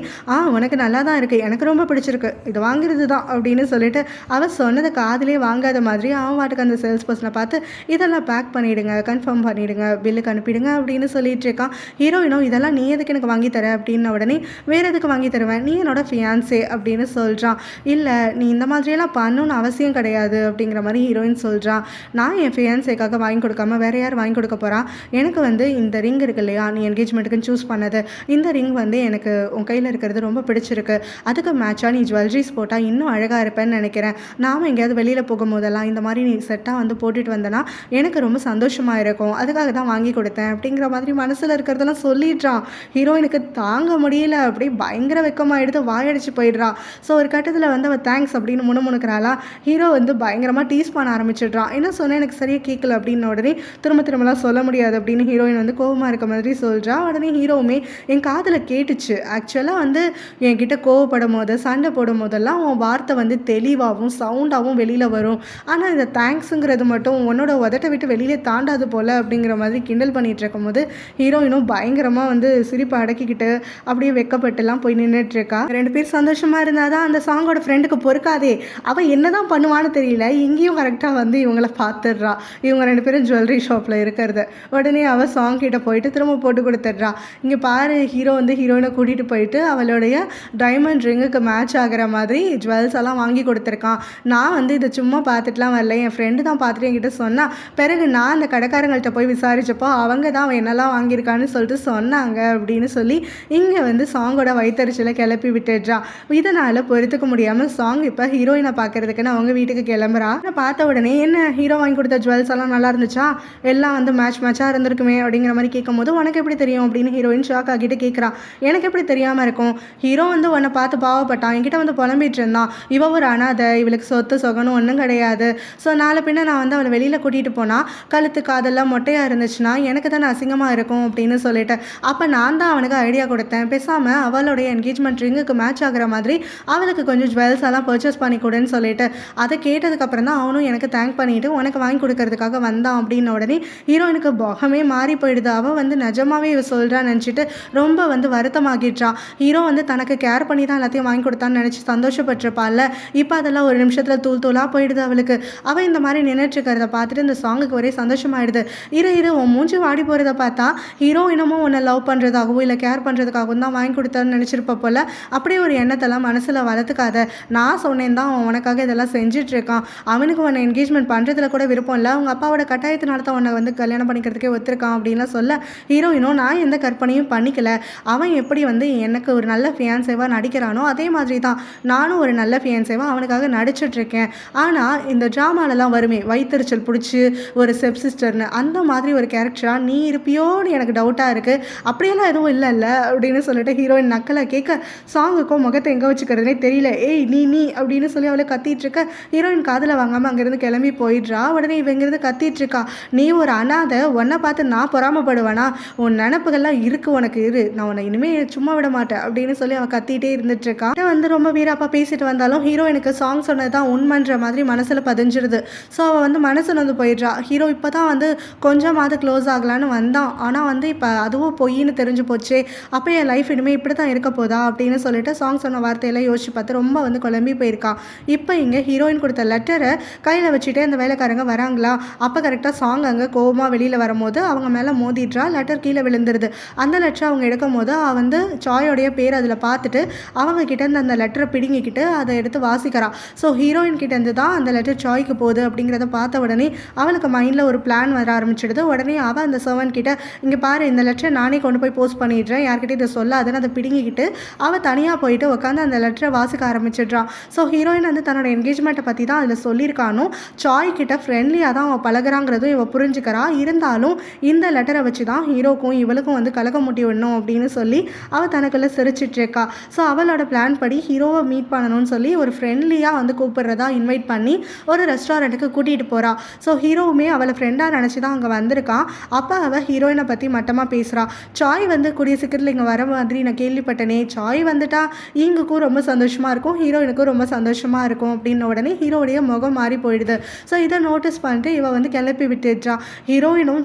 உனக்கு நல்லா தான் இருக்குது, எனக்கு ரொம்ப பிடிச்சிருக்கு, இது வாங்குறது தான் அப்படின்னு சொல்லிட்டு அவள் சொன்னதை காதிலே வாங்காத மாதிரி அவன் வாட்டுக்கு அந்த சேல்ஸ் பர்சனை பார்த்து இதெல்லாம் பேக் பண்ணிவிடுங்க, கன்ஃபார்ம் பண்ணிவிடுங்க, பில்லுக்கு அனுப்பிடுங்க அப்படின்னு சொல்லிட்டு இருக்கான். ஹீரோயினோ இதெல்லாம் நீ எதுக்கு எனக்கு வாங்கி தர அப்படின்ன உடனே வேறு எதுக்கு வாங்கி தருவேன், நீ என்னோட ஃபியான்ஸே அப்படின்னு சொல்கிறான். இல்லை நீ இந்த மாதிரியெல்லாம் பண்ணணும்னு அவசியம் கிடையாது அப்படிங்கிற மாதிரி மாதிரி ஹீரோயின் சொல்கிறான். நான் என் ஃபியான்சேக்காக வாங்கி கொடுக்காம வேறு யார் வாங்கி கொடுக்க போகிறான்? எனக்கு வந்து இந்த ரிங் இருக்கு இல்லையா, நீ என்கேஜ்மெண்ட்டுக்குன்னு சூஸ் பண்ணது, இந்த ரிங் வந்து எனக்கு உன் கையில் இருக்கிறது ரொம்ப பிடிச்சிருக்கு. அதுக்கு மேட்சாக நீ ஜுவல்லரிஸ் போட்டால் இன்னும் அழகாக இருப்பேன்னு நினைக்கிறேன். நாம் எங்கேயாவது வெளியில் போகும்போதெல்லாம் இந்த மாதிரி நீ செட்டாக வந்து போட்டுட்டு வந்தனா எனக்கு ரொம்ப சந்தோஷமாக இருக்கும். அதுக்காக தான் வாங்கி கொடுத்தேன் அப்படிங்கிற மாதிரி மனசில் இருக்கிறதெல்லாம் சொல்லிடுறான். ஹீரோயினுக்கு தாங்க முடியல, அப்படி பயங்கர வெக்கமாக எடுத்து வாயடிச்சு போயிடுறான். ஸோ ஒரு கட்டத்தில் வந்து அவள் தேங்க்ஸ் அப்படின்னு முணுமுணுக்கிறாளா. ஹீரோ வந்து பயங்கரமாக டீஸ் பண்ண ஆரம்பிச்சிடுறான். என்ன சொன்னால் எனக்கு சரியாக கேட்கல அப்படின்ன உடனே திரும்பலாம் சொல்ல முடியாது அப்படின்னு ஹீரோயின் வந்து கோபமாக இருக்க மாதிரி சொல்கிறா. உடனே ஹீரோவுமே என் காதில் கேட்டுச்சு, ஆக்சுவலாக வந்து என்கிட்ட கோவப்படும் போது சண்டை போடும் போதெல்லாம் உன் வார்த்தை வந்து தெளிவாகவும் சவுண்டாகவும் வெளியில் வரும். ஆனால் இந்த தேங்க்ஸுங்கிறது மட்டும் உன்னோட உதட்டை விட்டு வெளியிலே தாண்டாது போல் அப்படிங்கிற மாதிரி கிண்டல் பண்ணிகிட்டு இருக்கும்போது ஹீரோயினும் பயங்கரமாக வந்து சிரிப்பை அடக்கிக்கிட்டு அப்படியே வெக்கப்பட்டுலாம் போய் நின்றுட்டுருக்கா. 2 பேர் சந்தோஷமாக இருந்தால் தான் அந்த சாங்கோட ஃப்ரெண்டுக்கு பொறுக்காதே. அவள் என்ன தான் பண்ணுவான்னு தெரியல, இங்கேயும் கரெக்டாக வந்து இவங்கள பார்த்துடுறா. இவங்க 2 பேரும் ஜுவல்லரி ஷாப்பில் இருக்கிறது. உடனே அவள் சாங் கிட்ட போயிட்டு திரும்ப போட்டு கொடுத்துட்றா. இங்கே பாரு, ஹீரோ வந்து ஹீரோயினை கூட்டிகிட்டு போயிட்டு அவளுடைய டைமண்ட் ரிங்குக்கு மேட்ச் ஆகிற மாதிரி ஜுவல்ஸ் எல்லாம் வாங்கி கொடுத்துருக்கான். நான் வந்து இதை சும்மா பார்த்துட்டுலாம் வரல, என் ஃப்ரெண்டு தான் பார்த்துட்டு என்கிட்ட சொன்னால், பிறகு நான் அந்த கடைக்காரங்கள்ட்ட போய் விசாரித்தப்போ அவங்க தான் அவன் என்னெல்லாம் வாங்கியிருக்கான்னு சொல்லிட்டு சொன்னாங்க அப்படின்னு சொல்லி இங்கே வந்து சாங்கோட வயிற்றுச்சலை கிளப்பி விட்டுடுறா. இதனால் பொறுத்துக்க முடியாமல் சாங் இப்போ ஹீரோயினை பார்க்கறதுக்குன்னு அவங்க வீட்டுக்கு கிளம்புறா. பார்த்த உடனே என்ன ஹீரோ வாங்கி கொடுத்த ஜுவல்ஸ் எல்லாம் நல்லா இருந்துச்சா, எல்லாம் வந்து மேட்சாக இருந்திருக்குமே அப்படிங்கிற மாதிரி கேட்கும்போது உனக்கு எப்படி தெரியும் அப்படின்னு ஹீரோயின் ஷாக் ஆகிட்டு கேட்குறான். எனக்கு எப்படி தெரியாமல் இருக்கும், ஹீரோ வந்து உன்னை பார்த்து பாவப்பட்டான், என்கிட்ட வந்து புலம்பிட்டு இருந்தான், இவ ஒரு அனாதை, இவளுக்கு சொத்து சொகனும் ஒன்றும் கிடையாது, ஸோ நாளை பின்ன நான் வந்து அவளை வெளியில் கூட்டிகிட்டு போனால் கழுத்து காதெல்லாம் மொட்டையாக இருந்துச்சுன்னா எனக்கு தானே அசிங்கமாக இருக்கும் அப்படின்னு சொல்லிட்டு அப்போ நான் தான் அவனுக்கு ஐடியா கொடுத்தேன், பேசாமல் அவளுடைய என்கேஜ்மெண்ட் ரிங்குக்கு மேட்ச் ஆகிற மாதிரி அவளுக்கு கொஞ்சம் ஜுவல்ஸ் எல்லாம் பர்ச்சேஸ் பண்ணி கொடுன்னு சொல்லிட்டு அதை கேட்டதுக்கப்புறம் தான் அவனும் எனக்கு தேங்க் பண்ணிவிட்டு உனக்கு வாங்கி கொடுக்கறதுக்காக வந்தான் அப்படின்ன உடனே ஹீரோயினுக்கு போகமே மாறி போயிடுது. அவள் வந்து நிஜமாவே இவ சொல்கிறான்னு நினச்சிட்டு ரொம்ப வந்து வருத்தமாகிடுறான். ஹீரோ வந்து தனக்கு கேர் பண்ணி தான் எல்லாத்தையும் வாங்கி கொடுத்தான்னு நினச்சி சந்தோஷப்பட்டிருப்பாள்ல, இப்போ அதெல்லாம் ஒரு நிமிஷத்தில் தூளாக போயிடுது அவளுக்கு. அவள் இந்த மாதிரி நின்றுட்டுருக்கிறத பார்த்துட்டு இந்த சாங்குக்கு ஒரே சந்தோஷமாயிடுது. இரு உன் மூஞ்சி வாடி போகிறத பார்த்தா ஹீரோ இன்னமும் உன்னை லவ் பண்ணுறதாகவும் இல்லை கேர் பண்ணுறதுக்காகவும் தான் வாங்கி கொடுத்தான்னு நினச்சிருப்ப போல், அப்படியே ஒரு எண்ணத்தெல்லாம் மனசில் வளர்த்துக்காத. நான் சொன்னேன் தான் அவன் உனக்காக இதெல்லாம் செஞ்சிட்ருக்கான், அவனுக்கு உன்னை என்கேஜ்மெண்ட் பண்ணுறதுல கூட விருப்பம் இல்லை, அவங்க அப்பாவோட கட்டாயத்தினால தான் உன்னை வந்து கல்யாணம் பண்ணிக்கிறதுக்கே ஒத்துருக்கான் அப்படின்லாம் சொல்ல ஹீரோயினும் நான் எந்த கற்பனையும் பண்ணிக்கல, அவன் எப்படி வந்து எனக்கு ஒரு நல்ல ஃபியான்சேவாக நடிக்கிறானோ அதே மாதிரி தான் நானும் ஒரு நல்ல ஃபியான்சேவாக அவனுக்காக நடிச்சிட்ருக்கேன். ஆனால் இந்த ட்ராமாலெலாம் வருமே வயிற்றுச்சல் பிடிச்சி ஒரு செப் சிஸ்டர்னு, அந்த மாதிரி ஒரு கேரக்டராக நீ இருப்பியோன்னு எனக்கு டவுட்டாக இருக்குது, அப்படியெல்லாம் எதுவும் இல்லைல்ல அப்படின்னு சொல்லிட்டு ஹீரோயின் நக்கலை கேட்க சாங்குக்கும் முகத்தை எங்கே வச்சுக்கிறதுனே தெரியல. ஏய் நீ அப்படின்னு சொல்லி அவளை கத்திட்டுருக்க ஹீரோயின் காதில் வாங்காமல் அங்கேருந்து கிளம்பி போயிடுறா. உடனே இவங்கிருந்து கத்திட்டுருக்கா, நீ ஒரு அனாதை, உன்னை பார்த்து நான் பொறாமப்படுவேனா, உன் நினப்புகள்லாம் இருக்குது உனக்கு, இரு நான் உன்னை இனிமேல் சும்மா விட மாட்டேன் அப்படின்னு சொல்லி அவன் கத்திட்டே இருந்துட்டுருக்கா. வந்து ரொம்ப வீராப்பா பேசிட்டு வந்தாலும் ஹீரோயினுக்கு சாங் சொன்னது தான் உண்மைன்ற மாதிரி மனசில் பதிஞ்சிருது. ஸோ அவள் வந்து மனசு வந்து போயிடுறா. ஹீரோ இப்போ தான் வந்து கொஞ்சமாவது க்ளோஸ் ஆகலான்னு வந்தான், ஆனால் வந்து இப்போ அதுவும் பொய்ன்னு தெரிஞ்சு போச்சே, அப்போ என் லைஃப் இனிமேல் இப்படி தான் இருக்க போதா அப்படின்னு சொல்லிட்டு சாங் சொன்ன வார்த்தையெல்லாம் யோசிச்சு பார்த்து ரொம்ப வந்து குழம்பி போயிருக்கான். இப்போ இங்கே ஹீரோயின் கொடுத்த லெட்டரை கையில் வச்சுட்டே அந்த வேலைக்காரங்க வராங்களா, அப்போ கரெக்டாக சாங் அங்கே கோவமாக வெளியில் வரும்போது அவங்க மேலே மோதிடுறா. லெட்டர் கீழே விழுந்துருது. அந்த லெட்டரை அவங்க எடுக்கும் போது அவள் வந்து சாயோடைய பேர் அதில் பார்த்துட்டு அவங்க கிட்டேருந்து அந்த லெட்டரை பிடுங்கிக்கிட்டு அதை எடுத்து வாசிக்கிறான். ஸோ ஹீரோயின் கிட்டேருந்து தான் அந்த லெட்டர் சாய்க்கு போகுது அப்படிங்கிறத பார்த்த உடனே அவளுக்கு மைண்டில் ஒரு பிளான் வர ஆரம்பிச்சிடுது. உடனே அவள் அந்த சர்வன்ட் கிட்ட இங்கே பாரு, இந்த லெட்டரை நானே கொண்டு போய் போஸ்ட் பண்ணிடுறேன், யார்கிட்ட இதை சொல்ல அதுன்னு அதை பிடுங்கிக்கிட்டு அவள் தனியாக போயிட்டு உட்காந்து அந்த லெட்டரை வாசிக்க ஆரம்பிச்சிடுறான். ஸோ ஹீரோயின் வந்து தன்னோட என்கேஜ்மெண்ட்டை பற்றி தான் அதில் சொல்லியிருக்கானோ, சாய் கிட்ட ஃப்ரெண்ட்லியாக தான் அவள் பழகுறாங்கிறதும் இவள் புரிஞ்சுக்கிறா. இருந்தாலும் இந்த லெட்டரை வச்சு தான் ஹீரோக்கும் இவளுக்கும் வந்து கலக்க முட்டி விடணும் அப்படின்னு சொல்லி அவள் தனக்குள்ளே சிரிச்சிட்ருக்கா. ஸோ அவளோட பிளான் படி ஹீரோவை மீட் பண்ணணும்னு சொல்லி ஒரு ஃப்ரெண்ட்லியாக வந்து கூப்பிட்றதா இன்வைட் பண்ணி ஒரு ரெஸ்டாரண்ட்டுக்கு கூட்டிகிட்டு போகிறா. ஸோ ஹீரோவுமே அவளை ஃப்ரெண்டாக நினச்சி தான் அங்கே வந்திருக்கான். அப்போ அவள் ஹீரோயினை பற்றி மட்டமாக பேசுகிறா. சாய் வந்து கூடிய சீக்கிரத்தில் இங்கே வர மாதிரி நான் கேள்விப்பட்டனே, சாய் வந்துட்டா இங்குக்கும் ரொம்ப சந்தோஷமாக இருக்கும், ஹீரோயினுக்கும் ரொம்ப சந்தோஷமாக இருக்கும் அப்படின்ன உடனே ஹீரோடைய முகம் மாறி போயிடுது. ஸோ இதை நோட்டீஸ் பண்ணிட்டு இவள் வந்து கிளப்பி விட்டுடுறா. ஹீரோயினும்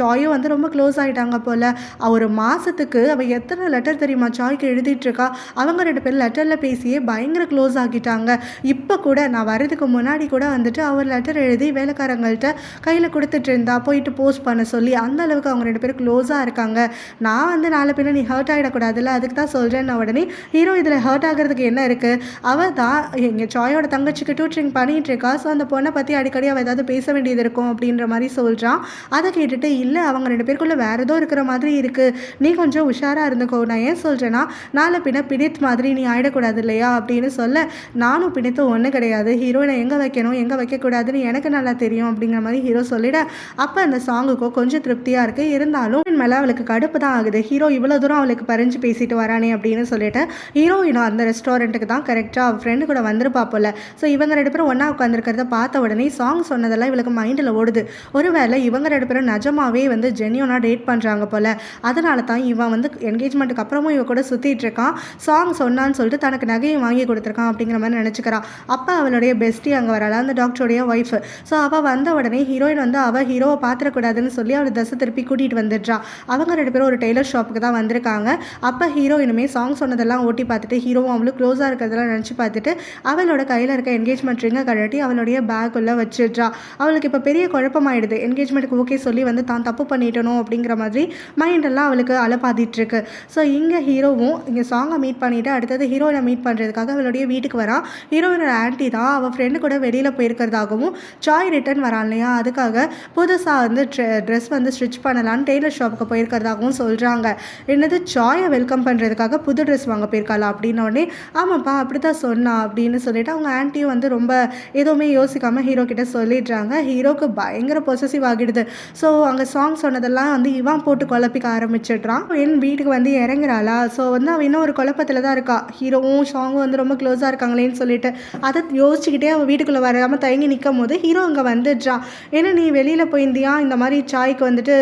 சாயும் வந்து ரொம்ப க்ளோஸ் ஆகிட்டாங்க போல். ஒரு மாதத்துக்கு அவள் எத்தனை லெட்டர் தெரியுமா சாய்க்கு எழுதிட்டுருக்கா. அவங்க 2 பேர் லெட்டரில் பேசியே பயங்கர க்ளோஸ் ஆகிட்டாங்க. இப்போ கூட நான் வரதுக்கு முன்னாடி கூட வந்துட்டு அவர் லெட்டர் எழுதி வேலைக்காரங்கள்ட்ட கையில் கொடுத்துட்டு இருந்தா போயிட்டு போஸ்ட் பண்ண சொல்லி, அந்த அளவுக்கு அவங்க 2 பேரும் க்ளோஸாக இருக்காங்க. நான் வந்து நாளை பின்ன நீ ஹர்ட் ஆகிடக்கூடாதுல்ல, அதுக்கு தான் சொல்கிறேன். உடனே ஹீரோ இதில் ஹர்ட் ஆகிறதுக்கு என்ன இருக்குது, அவள் தான் எங்கள் சாயோட தங்கச்சிக்கு டூட்ரிங் பண்ணிகிட்டு இருக்கா. ஸோ அந்த பொண்ணை பற்றி அடிக்கடி அவள் ஏதாவது பேச வேண்டியது இருக்கும் அப்படின்ற மாதிரி சொல்கிறான். அதை கேட்டுட்டு இல்லை அவங்க 2 பேருக்குள்ளே வேறு ஏதோ இருக்கிற மாதிரி இருக்குது, நீ கொஞ்சம் உஷாராக இருந்துக்கோ. நான் ஏன் சொல்கிறேன்னா நாளை பின்ன பிடித் மாதிரி நீ ஆகிடக்கூடாது இல்லையா அப்படின்னு சொல்ல, நானும் பிடித்தும் ஒன்றும் கிடையாது, ஹீரோயினை எங்கே வைக்கணும் எங்கே வைக்கக்கூடாதுன்னு எனக்கு நல்லா தெரியும் அப்படிங்கிற மாதிரி ஹீரோ சொல்லிட, அப்போ அந்த சாங்குக்கோ கொஞ்சம் திருப்தியாக இருக்குது. இருந்தாலும் மேலே அவளுக்கு கடுப்பு தான் ஆகுது. ஹீரோ இவ்வளோ தூரம் அவளுக்கு பறிஞ்சு பேசிட்டு வரானே அப்படின்னு சொல்லிட்டு ஹீரோயினும் அந்த ரெஸ்டாரண்ட்டுக்கு தான் கரெக்டாக அவள் ஃப்ரெண்டு கூட வந்திருப்பா போல. ஸோ இவங்க 2 பேரும் ஒன்றா உட்காந்துருக்கிறத பார்த்த உடனே சாங் சொன்னதெல்லாம் இவளுக்கு மைண்டில் ஓடுது. ஒருவேளை இவங்க 2 பேரும் நிஜமாவே வந்து ஜென்யூனாக டேட் பண்ணுறாங்க போல். அதனால தான் இவன் வந்து என்கேஜ்மெண்ட்டுக்கு அப்புறமும் இவ கூட சுற்றிட்டு இருக்கான். சாங் சொன்னான்னு சொல்லிட்டு தனக்கு நகையும் வாங்கி கொடுத்துருக்கான் அப்படிங்கிற மாதிரி நினச்சிக்கிறான். அப்போ அவளுடைய பெஸ்டி அங்கே வரல, அந்த டாக்டருடைய ஒய்ஃபு. ஸோ அவள் வந்த உடனே ஹீரோயின் வந்து அவள் ஹீரோவை பார்த்துடக்கூடாதுன்னு சொல்லி அவளை தசை திருப்பி கூட்டிகிட்டு வந்துடுறா. அவங்க 2 பேரும் ஒரு டெய்லர் ஷாப்புக்கு தான் வந்திருக்காங்க. அப்போ ஹீரோயினுமே சாங் சொன்னதெல்லாம் ஓட்டி பார்த்துட்டு ஹீரோவும் அவளும் க்ளோஸாக இருக்கிறதெல்லாம் நினச்சி பார்த்துட்டு அவளோட கையில் இருக்க என்கேஜ்மெண்ட் ரிங்கை கழட்டி அவளுடைய பேக்குள்ளே வச்சிடுறா. அவளுக்கு இப்போ பெரிய குழப்பமாயிடுது. என்கேஜ்மெண்ட்டுக்கு ஓகே சொல்லி வந்து தான் தப்பு பண்ணிட்டணும் அப்படிங்கிற மாதிரி மைண்டெல்லாம் அவளுக்கு அலப்பாதிட்டுருக்கு. ஸோ இங்கே ஹீரோவும் இங்கே சாங்கை மீட் பண்ணிவிட்டு அடுத்தது ஹீரோயினை மீட் பண்ணுறதுக்காக அவளுடைய வீட்டுக்கு வரான். ஹீரோயினோட ஆன்ட்டி தான் அவள் ஃப்ரெண்டு கூட வெளியில் போயிருக்கிறதாகவும் சாய் ரிட்டன் வரான் இல்லையா, அதுக்காக புதுசாக வந்து ட்ரெஸ் வந்து ஸ்டிச் பண்ணலான்னு டெய்லர் ஷாப்புக்கு போயிருக்கிறதாகவும் சொல்கிறாங்க. என்னது சாயை வெல்கம் பண்ணுறதுக்காக புது ட்ரெஸ் வாங்க போயிருக்காளா அப்படின்னோடனே ஆமாப்பா அப்படி தான் சொன்னா அப்படின்னு சொல்லிட்டு அவங்க ஆன்ட்டியும் வந்து ரொம்ப எதுவுமே யோசிக்காமல் ஹீரோ கிட்ட சொல்லிடுறாங்க. ஹீரோக்கு பயங்கர பொசசிவ் ஆகிடுது. ஸோ அங்கே சாங் சொன்னதெல்லாம் வந்து இவன் போட்டு குழப்பிக்க ஆரம்பிச்சிடுறான். என் வீட்டுக்கு வந்து இறங்குறாளா, ஸோ வந்து அவன் இன்னும் ஒரு குழப்பத்தில் தான் இருக்கா. ஹீரோவும் சாங்கும் வந்து ரொம்ப க்ளோஸாக இருக்காங்களேன்னு சொல்லிட்டு அதை யோசிச்சுக்கிட்டே அவள் வீட்டுக்குள்ளே வராமல் தயங்கி நிற்கும் போது ஹீரோ அங்கே வந்துடுறான். ஏன்னா நீ வெளியில் போயிருந்தியா இந்த மாதிரி சாய்க்கு வந்துட்டு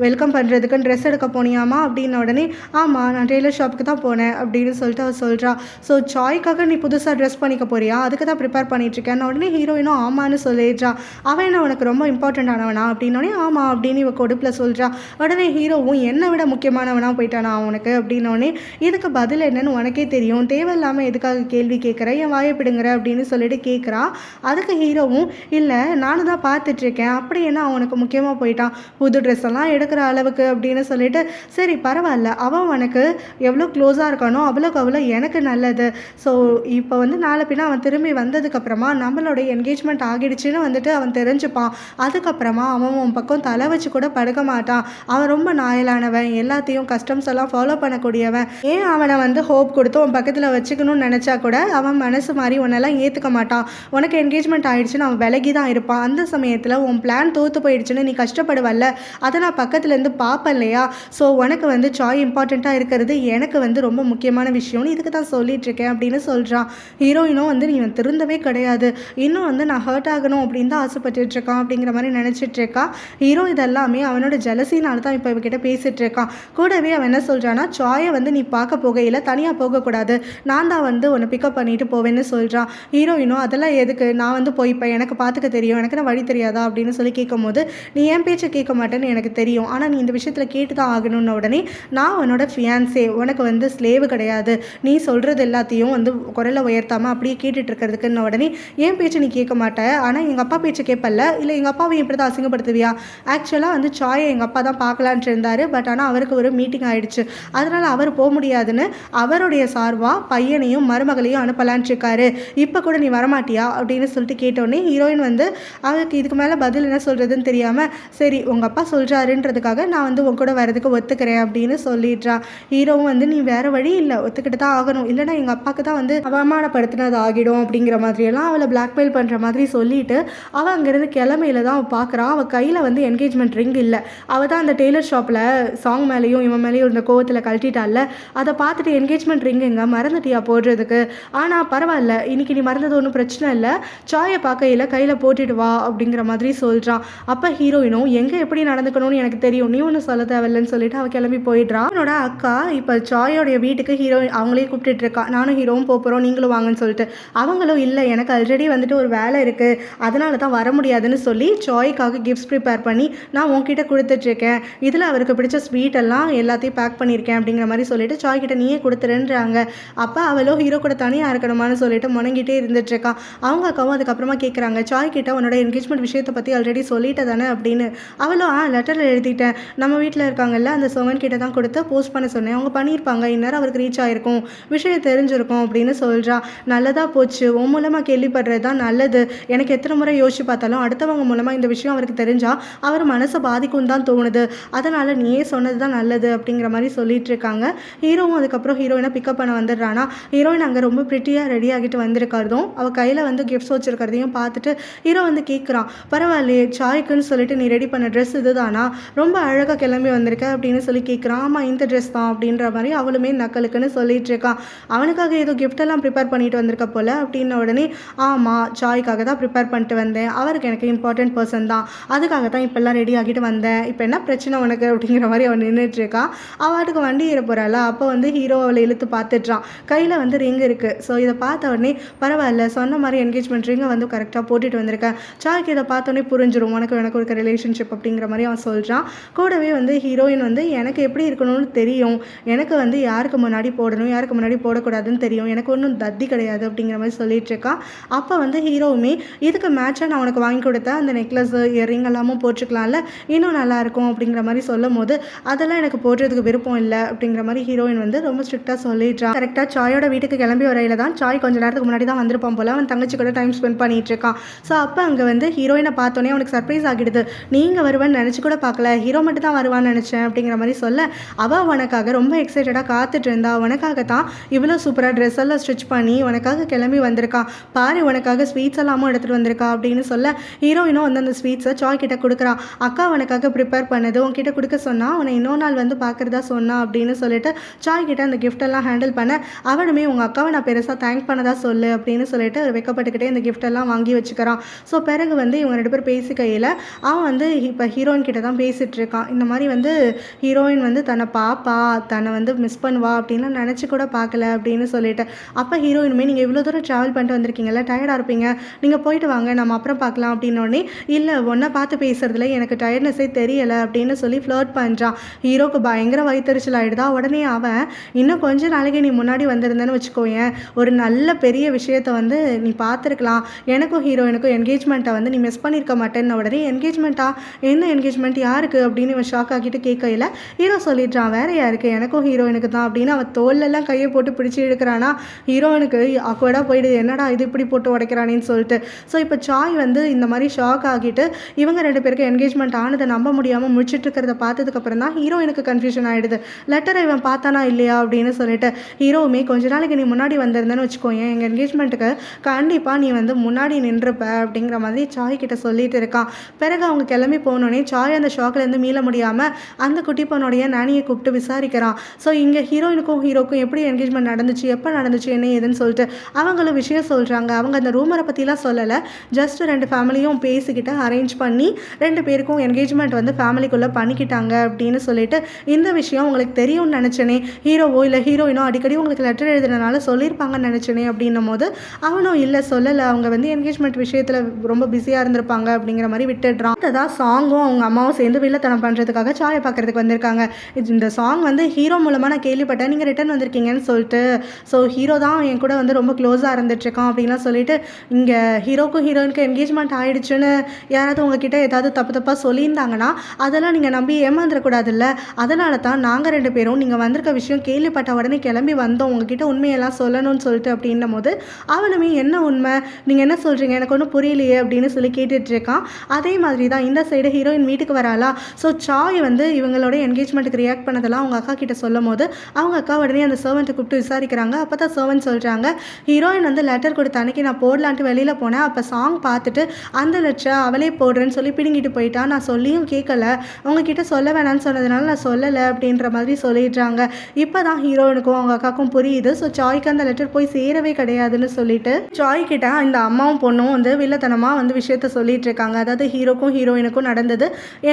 வெல்கம் பண்ணுறதுக்கு ட்ரெஸ் எடுக்க போனியாமா அப்படின்ன உடனே ஆமாம் நான் டெய்லர் ஷாப்புக்கு தான் போனேன் அப்படின்னு சொல்லிட்டு அவள் சொல்கிறா. ஸோ சாய்க்காக நீ புதுசாக ட்ரெஸ் பண்ணிக்க போறியா, அதுக்கு தான் ப்ரிப்பேர் பண்ணிகிட்ருக்கேன் உடனே ஹீரோயினும் ஆமான்னு சொல்லிடுறா. அவன் என்ன உனக்கு ரொம்ப இம்பார்ட்டண்ட் ஆனவனா அப்படின்னோடனே ஆமாம் அப்படின்னு இவ கொடுப்பில் சொல்கிறா. உடனே ஹீரோவும் என்னை விட முக்கியமானவனா போயிட்டானா அவனுக்கு அப்படின்னோடனே இதுக்கு பதில் என்னன்னு உனக்கே தெரியும், தேவையில்லாமல் எதுக்காக கேள்வி கேட்குற, என் வாயப்பிடுங்கிற அப்படின்னு சொல்லிட்டு கேட்குறா. அதுக்கு ஹீரோவும் இல்லை நானும் தான் பார்த்துட்ருக்கேன், அப்படி என்ன அவனுக்கு முக்கியமாக போயிட்டான் புது ட்ரெஸ் எல்லாம் எடுக்கிற அளவுக்கு அப்படின்னு சொல்லிட்டு சரி பரவாயில்ல, அவன் உனக்கு எவ்வளோ க்ளோஸாக இருக்கானோ அவ்வளோக்கு அவ்வளோ எனக்கு நல்லது. ஸோ இப்போ வந்து நாளை பின்ன அவன் திரும்பி வந்ததுக்கப்புறமா நம்மளோட என்கேஜ்மெண்ட் ஆகிடுச்சின்னு வந்துட்டு அவன் தெரிஞ்சுப்பான். அதுக்கப்புறமா அவன் உன் பக்கம் தலை வச்சு கூட படுக்க மாட்டான். அவன் ரொம்ப நாயலானவன், எல்லாத்தையும் கஸ்டம்ஸ் எல்லாம் ஃபாலோ பண்ணக்கூடியவன். ஏன் அவனை வந்து ஹோப் கொடுத்து உன் பக்கத்தில் வச்சுக்கணும்னு நினச்சா கூட அவன் மனசு மாதிரி உன்னெல்லாம் ஏற்றுக்க மாட்டான். உனக்கு என்கேஜ்மெண்ட் ஆகிடுச்சுன்னு அவன் விலகி தான் இருப்பான். அந்த சமயத்தில் உன் பிளான் தோற்று போயிடுச்சுன்னு நீ கஷ்டப்படுவல்ல, அதை நான் பக்கத்துலேருந்து பார்ப்பேன் இல்லையா. ஸோ உனக்கு வந்து சாய் இம்பார்ட்டண்ட்டாக இருக்கிறது எனக்கு வந்து ரொம்ப முக்கியமான விஷயம்னு இதுக்கு தான் சொல்லிகிட்ருக்கேன் அப்படின்னு சொல்கிறான். ஹீரோயினும் வந்து நீ திருந்தவே கிடையாது, இன்னும் வந்து நான் ஹர்ட் ஆகணும் அப்படின்னு தான் ஆசைப்பட்டுருக்கான் அப்படிங்கிற மாதிரி நினச்சிட்ருக்கா. ஹீரோ இதெல்லாமே அவனோட ஜலசினால தான் இப்போ இவகிட்ட பேசிகிட்டு இருக்கான். கூடவே அவன் என்ன சொல்கிறான்னா சாயை வந்து நீ பார்க்க போகையில் தனியாக போகக்கூடாது, நான் தான் வந்து உன்னை பிக்கப் பண்ணிட்டு போவேன்னு சொல்கிறான். ஹீரோயினும் அதெல்லாம் எதுக்கு, நான் வந்து போய்ப்பேன், எனக்கு பார்த்துக்க தெரியும், எனக்கு நான் வழி தெரியாதா அப்படின்னு சொல்லி கேட்கும் போது நீ என் பேச்சை கேட்க மாட்டேன்னு எனக்கு தெரியும், ஆனால் நீ இந்த விஷயத்தில் கேட்டு தான் ஆகணும்னு உடனே நான் உன்னோட ஃபியான்ஸே, உனக்கு வந்து ஸ்லேவு கிடையாது, நீ சொல்கிறது எல்லாத்தையும் வந்து குரலை உயர்த்தாமல் அப்படியே கேட்டுட்டு இருக்கிறதுக்குன்னு உடனே என் பேச்சு நீ கேட்க மாட்டேன், ஆனால் எங்கள் அப்பா பேச்சு கேட்பல்ல, இல்லை எங்கள் அப்பாவை இப்படி தான் அசிங்கப்படுத்துவியா. ஆக்சுவலாக வந்து சாயை எங்கள் அப்பா தான் பார்க்கலான்ட்டு இருந்தார், பட் ஆனால் அவருக்கு ஒரு மீட்டிங் ஆகிடுச்சு, அதனால் அவர் போக முடியாதுன்னு அவருடைய சார்பாக பையனையும் மருமகளையும் அனுப்பலான்ட்டு இருக்காரு, இப்போ கூட நீ வரமாட்டியா அப்படின்னு சொல்லிட்டு கேட்டோடனே ஹீரோயின் வந்து அவருக்கு இதுக்கு மேலே பதில் என்ன சொல்கிறதுன்னு தெரியாமல் சரி உங்கள் அப்பா சொல்கிறாருன்றதுக்காக நான் வந்து உன் கூட வரதுக்கு ஒத்துக்கிறேன் அப்படின்னு சொல்லிடுறா. ஹீரோவும் வந்து நீ வேறு வழி இல்லை, ஒத்துக்கிட்டு தான் ஆகணும், இல்லைனா எங்கள் அப்பாவுக்கு தான் வந்து அவமானப்படுத்தினது ஆகிடும் அப்படிங்கிற மாதிரியெல்லாம் அவளை பிளாக்மெயில் பண்ணுற மாதிரி சொல்லிட்டு அவள் அங்கேருந்து கிளமையில தான் அவள் பார்க்குறான். அவள் கையில் வந்து என்கேஜ்மெண்ட் ரிங் இல்லை, அவள் தான் அந்த டெய்லர் ஷாப்பில் சாங் மேலேயும் இவன் மேலேயும் இருந்த கோவத்தில் கழட்டிட்டால, அதை பார்த்துட்டு என்கேஜ்மெண்ட் ரிங் எங்கே மறந்துட்டியா போடுறதுக்கு, ஆனால் பரவாயில்ல இன்னைக்கு நீ மறந்தது ஒன்றும் பிரச்சனை இல்லை, சாயை பார்க்கையில் கையில் போட்டுட்டு வா அப்படிங்கிற மாதிரி சொல்கிறான். அப்போ ஹீரோயினும் எங்கே எப்படி நடந்துக்கணும்னு எனக்கு தெரியும், நீ ஒன்றும் சொல்ல தேவையில்லைன்னு சொல்லிட்டு அவள் கிளம்பி போயிடுறா. அவனோட அக்கா இப்போ சாயோடைய வீட்டுக்கு ஹீரோயின் அவங்களே கூப்பிட்டுட்டு இருக்கா, நானும் ஹீரோவும் போகிறோம் நீங்களும் வாங்கன்னு சொல்லிட்டு. அவங்களும் இல்லை எனக்கு ஆல்ரெடி வந்துட்டு ஒரு வேலை இருக்குது அதனால தான் வர முடியாதுன்னு சொல்லி சாய்க்காக கிஃப்ட்ஸ் ப்ரிப்பேர் பண்ணி நான் உன்கிட்ட கொடுத்துட்ருக்கேன், இதில் அவருக்கு பிடிச்ச ஸ்வீட் எல்லாம் எல்லாத்தையும் பேக் பண்ணியிருக்கேன் அப்படிங்கிற மாதிரி சொல்லிட்டு சாய் கிட்ட நீயே கொடுத்துருன்றாங்க. அப்போ அவளோ ஹீரோ கூட தனியாக இருக்கணுமான்னு சொல்லிட்டு முணங்கிட்டே இருந்துட்டுருக்கான். அவங்க அக்காவும் அதுக்கப்புறமா கேட்குறாங்க சாய் கிட்ட உன்னோட என்கேஜ்மெண்ட் விஷயத்தை பற்றி ஆல்ரெடி சொல்லிட்டு தானே அப்படின்னு. அவளும் லெட்டரில் எழுதிட்டேன், நம்ம வீட்டில் இருக்காங்கல்ல அந்த சோமன் கிட்ட தான் கொடுத்து போஸ்ட் பண்ண சொன்னேன், அவங்க பண்ணியிருப்பாங்க, இந்நேரம் அவருக்கு ரீச் ஆகிருக்கும், விஷயம் தெரிஞ்சிருக்கும் அப்படின்னு சொல்கிறா. நல்லதாக போச்சு, உன் மூலமாக கேள்விப்படுறது தான் நல்லது, நல்லது. எனக்கு எத்தனை முறை யோசிச்சு பார்த்தாலும் அடுத்தவங்க மூலமாக இந்த விஷயம் அவருக்கு தெரிஞ்சால் அவர் மனசை பாதிக்கும்னு தான் தோணுது. அதனால் நீயே சொன்னது தான் நல்லது அப்படிங்கிற மாதிரி சொல்லிட்டு இருக்காங்க. ஹீரோவும் அதுக்கப்புறம் ஹீரோயினை பிக்கப் பண்ண வந்துடுறானா. ஹீரோயின் அங்கே ரொம்ப ப்ரிட்டியாக ரெடி ஆகிட்டு வந்திருக்கிறதும் அவள் கையில் வந்து கிஃப்ட்ஸ் வச்சுருக்கிறதையும் பார்த்துட்டு ஹீரோ வந்து கேட்குறான், பரவாயில்லையே சாய்க்குன்னு சொல்லிட்டு நீ ரெடி பண்ண ட்ரெஸ் இதுதானா, ரொம்ப அழகாக கிளம்பி வந்திருக்க அப்படின்னு சொல்லி கேட்குறான். ஆமாம் இந்த ட்ரெஸ் தான் அப்படின்ற மாதிரி அவளுமே நக்கலுக்குன்னு சொல்லிட்டு இருக்கான். அவனுக்காக ஏதோ கிஃப்டெல்லாம் ப்ரிப்பேர் பண்ணிட்டு வந்திருக்க போல அப்படின்ன உடனே, ஆமாம் சாய்க்காக தான் ப்ரிப்பேர் பண்ணிட்டு வந்தேன், அவருக்கு எனக்கு இம்பார்ட்டன்ட் பர்சன் தான், அதுக்காக தான் இப்போல்லாம் ரெடி ஆகிட்டு வந்தேன், இப்போ என்ன பிரச்சனை உனக்கு அப்படிங்கிற மாதிரி அவன் நின்றுட்டு இருக்கான். அவளுக்கு வண்டி ஏற போகிறாள். அப்போ வந்து ஹீரோ அவளை இழுத்து பார்த்துட்றான். கையில் வந்து ரிங் இருக்குது. ஸோ இதை பார்த்த உடனே பரவாயில்ல சொன்ன மாதிரி என்கேஜ்மெண்ட் ரிங்கை வந்து கரெக்டாக போட்டுட்டு வந்திருக்கேன், சாய்க்கு இதை பார்த்தோன்னே புரிஞ்சிடும் உனக்கு எனக்கு இருக்க ரிலேஷன்ஷிப் அப்படிங்கிற மாதிரி அவன் சொல்கிறான். கூடவே வந்து ஹீரோயின் வந்து எனக்கு எப்படி இருக்கணும்னு தெரியும், எனக்கு வந்து யாருக்கு முன்னாடி போடணும் யாருக்கு முன்னாடி போடக்கூடாதுன்னு தெரியும், எனக்கு ஒன்றும் தத்தி கிடையாது அப்படிங்கிற மாதிரி சொல்லிட்டு இருக்கான். அப்போ வந்து ஹீரோவுமே இதுக்கு மேட்சாக நான் உனக்கு வாங்கி கொடுத்த அந்த நெக்லஸ் இயரிங் எல்லாமும் போட்டுக்கலாம்ல, இன்னும் நல்லாயிருக்கும் அப்படிங்கிற மாதிரி சொல்லும் போது அதெல்லாம் எனக்கு போடுறதுக்கு விருப்பம் இல்லை அப்படிங்கிற மாதிரி ஹீரோயின் வந்து ரொம்ப ஸ்ட்ரிக்டாக சொல்லிடுறான். கரெக்டாக சாயோட வீட்டுக்கு கிளம்பி வரையில தான் சாய் கொஞ்சம் நேரத்துக்கு முன்னாடி தான் வந்திருப்பான் போல, அவன் தங்கச்சி கூட டைம் ஸ்பெண்ட் பண்ணிட்டு இருக்கான். ஸோ அப்போ அங்கே வந்து ஹீரோயினை பார்த்தோன்னே அவனுக்கு சர்ப்ரைஸ் ஆகிடுது. நீங்கள் வருவேன்னு நினச்சி கூட பார்க்கல, ஹீரோ மட்டும் தான் வருவான்னு நினச்சேன் அப்படிங்கிற மாதிரி சொல்ல, அவள் உனக்காக ரொம்ப எக்ஸைட்டடாக காத்துட்டு இருந்தா, உனக்காக தான் இவ்வளோ சூப்பராக ட்ரெஸ் எல்லாம் ஸ்டிச் பண்ணி உனக்காக கிளம்பி வந்திருக்கான், பாரு உனக்காக ஸ்வீட்ஸ் எல்லாமும் எடுத்துகிட்டு வந்திருக்கா அப்படின்னு சொல்ல, ஹீரோயினும் வந்து அந்த ஸ்வீட்ஸை சாய் கிட்ட கொடுக்குறான். அக்கா உனக்காக ப்ரிப்பேர் பண்ணது உன்கிட்ட கொடுக்க சொன்னா, அவனை இன்னொரு நாள் வந்து பார்க்குறதா சொன்னா அப்படின்னு சொல்லிட்டு சாய் கிட்ட அந்த கிஃப்டெல்லாம் ஹேண்டில் பண்ண, அவனுமே உங்கள் அக்காவை நான் பெருசாக தேங்க் பண்ணதா சொல்லு அப்படின்னு சொல்லிட்டு வெக்கப்பட்டுக்கிட்டே இந்த கிஃப்டெல்லாம் வாங்கி வச்சுக்கிறான். ஸோ பிறகு வந்து இவங்க 2 பேர் பேசிக்கையில் அவன் வந்து இப்போ ஹீரோயின் கிட்ட தான் பேசிகிட்டு இருக்கான். இந்த மாதிரி வந்து ஹீரோயின் வந்து தன்னை பாப்பா தன்னை வந்து மிஸ் பண்ணுவா அப்படின்லாம் நினச்சி கூட பார்க்கல அப்படின்னு சொல்லிட்டு, அப்போ ஹீரோயினுமே நீங்கள் இவ்வளோ தூரம் ட்ராவல் பண்ணிட்டு வந்திருக்கீங்கல்ல, டயர்டாக இருப்பீங்க, நீங்கள் போயிட்டு வாங்க நம்ம அப்புறம் பார்க்கலாம் அப்படின்னோடனே, இல்லை ஒன்றை பார்த்து பேசுறதுல எனக்கு டயர்ட்னஸே தெரியலை அப்படின்னு சொல்லி ஃப்ளர்ட் பண்ணுறான். ஹீரோக்கு பயங்கர வயிற்றுச்சல் ஆகிடுதா. உடனே அவன் இன்னும் கொஞ்ச நாளைக்கு நீ முன்னாடி வந்திருந்தேன்னு வச்சுக்கோயேன், ஒரு நல்ல பெரிய விஷயத்தை வந்து நீ பார்த்துருக்கலாம், எனக்கும் ஹீரோயினுக்கும் என்கேஜ்மெண்ட்டை வந்து நீ மிஸ் பண்ணியிருக்க மாட்டேன்னு. உடனே என்கேஜ்மெண்ட்டா, என்ன என்கேஜ்மெண்ட் யாருக்கு அப்படின்னு இவன் ஷாக் ஆகிட்டு கேட்கையில் ஹீரோ சொல்லிடுறான், வேற யாருக்கு, எனக்கும் ஹீரோயினுக்கு தான் அப்படின்னு. அவன் தோல்லெல்லாம் கையை போட்டு பிடிச்சி இழுக்கிறானா. ஹீரோயினுக்கு ஆக்வர்டாக போயிடுது, என்னடா இது இப்படி போட்டு உடைக்கிறானேன்னு சொல்லிட்டு. ஸோ இப்போ சாய் வந்து இந்த மாதிரி ஷாக் ஆகிட்டு இவங்க 2 பேருக்கு என்கேஜ்மெண்ட் ஆனதை நம்ப முடியாமல் முடிச்சுட்டு இருக்கிறத பார்த்ததுக்கப்புறம் தான் ஹீரோயினுக்கு கன்ஃபியூஷன் ஆகிடுது. லெட்டரை இவன் பார்த்தானா இல்லையா அப்படின்னு சொல்லிட்டு, ஹீரோவுமே கொஞ்ச நாளைக்கு நீ முன்னாடி வந்திருந்தேன்னு வச்சுக்கோயேன், எங்கள் என்கேஜ்மெண்ட்டுக்கு கண்டிப்பாக நீ வந்து முன்னாடி நின்றுப்ப அப்படிங்கிற மாதிரி சாய் கிட்ட சொல்லிட்டு இருக்கான். பிறகு அவங்க கிளம்பி போனோடனே சாய் அந்த ஷாக்லேருந்து மீள முடியாமல் அந்த குட்டி பொண்ணுடைய நானியை கூப்பிட்டு விசாரிக்கிறான். ஸோ இங்கே ஹீரோயினுக்கும் ஹீரோக்கும் எப்படி என்கேஜ்மெண்ட் நடந்துச்சு, எப்போ நடந்துச்சு, என்ன ஏதுன்னு சொல்லிட்டு அவங்களும் விஷயம் சொல்கிறாங்க. அவங்க அந்த ரூமரை பற்றிலாம் சொல்லலை, ஜஸ்ட் 2 ஃபேமிலியும் பேசிக்கிட்டு அரேஞ்ச் பண்ணி 2 பேருக்கும் என்கேஜ்மெண்ட் வந்து ஃபேமிலிக்குள்ளே பண்ணிக்கிட்டாங்க அப்படின்னு சொல்லிட்டு, இந்த விஷயம் உங்களுக்கு தெரியும்னு நினச்சேனே, ஹீரோவோ இல்லை ஹீரோயினோ அடிக்கடி உங்களுக்கு லெட்டர் எழுதுனால சொல்லியிருப்பாங்கன்னு நினச்சேனே அப்படின்னும் போது அவனும் இல்லை சொல்லலை, அவங்க வந்து என்கேஜ்மெண்ட் விஷயத்தில் ரொம்ப பிஸியாக இருந்திருப்பாங்க அப்படிங்கிற மாதிரி விட்டுடுறான். அதான் சாங்கும் அவங்க அம்மாவும் சேர்ந்து வில்லத்தனம் பண்ணுறதுக்காக சாயை பார்க்குறதுக்கு வந்திருக்காங்க. இந்த சாங் வந்து ஹீரோ மூலமாக நான் கேள்விப்பட்டேன், நீங்கள் ரிட்டர்ன் வந்திருக்கீங்கன்னு சொல்லிட்டு, ஸோ ஹீரோ தான் என் கூட வந்து ரொம்ப க்ளோஸாக இருந்துட்டுருக்கான் அப்படின்லாம் சொல்லிட்டு, இங்கே ஹீரோக்கும் ஹீரோயினுக்கும் என்கேஜ்மெண்ட் ஆகிடுச்சுன்னு யாராவது உங்ககிட்ட ஏதாவது தப்பாக சொல்லியிருந்தாங்கன்னா அதெல்லாம் நீங்கள் நம்பி ஏமாந்துடக்கூடாதுல்ல, அதனால தான் நாங்கள் 2 பேரும் நீங்கள் வந்திருக்க விஷயம் கேள்விப்பட்ட உடனே கிளம்பி வந்தோம் உங்ககிட்ட உண்மையெல்லாம் சொல்லணும்னு சொல்லிட்டு அப்படின்னும் போது அவனுமே என்ன உண்மை, நீங்கள் என்ன சொல்கிறீங்க, எனக்கு ஒன்றும் புரியலையே அப்படின்னு சொல்லி கேட்டுட்ருக்கான். அதே மாதிரி தான் இந்த சைடு ஹீரோயின் வீட்டுக்கு வராளா. ஸோ சாய் வந்து இவங்களோட என்கேஜ்மெண்ட்டுக்கு ரியாக்ட் பண்ணதெல்லாம் அவங்க அக்கா கிட்ட சொல்லும் போது அவங்க அக்கா உடனே அந்த சர்வெண்ட்டை கூப்பிட்டு விசாரிக்கிறாங்க. அப்போ தான் சர்வெண்ட் சொல்கிறாங்க, ஹீரோயின் வந்து லெட்டர் கொடுத்த அன்னைக்கு நான் போடலான்ட்டு வெளியில் போனேன், அப்போ சாங் பார்த்துட்டு அந்த லெட்டரை அவளே போடுறேன்னு சொல்லி பிடுங்கிட்டு போயிட்டா, நான் சொல்லியும் கேட்கல, உங்ககிட்ட சொல்ல வேணான்னு சொன்னதுனால நான் சொல்லலை அப்படின்ற மாதிரி சொல்லிடுறாங்க. இப்போ தான் ஹீரோயினுக்கும் அவங்க அக்காவுக்கும் புரியுது. ஸோ சாய்க்கு அந்த லெட்டர் போய் சேரவே கிடையாதுன்னு சொல்லிட்டு சாய் கிட்ட இந்த அம்மாவும் பொண்ணும் வந்து வில்லத்தனமாக வந்து விஷயத்த சொல்லிட்டு இருக்காங்க. அதாவது ஹீரோக்கும் ஹீரோயினுக்கும் நடந்தது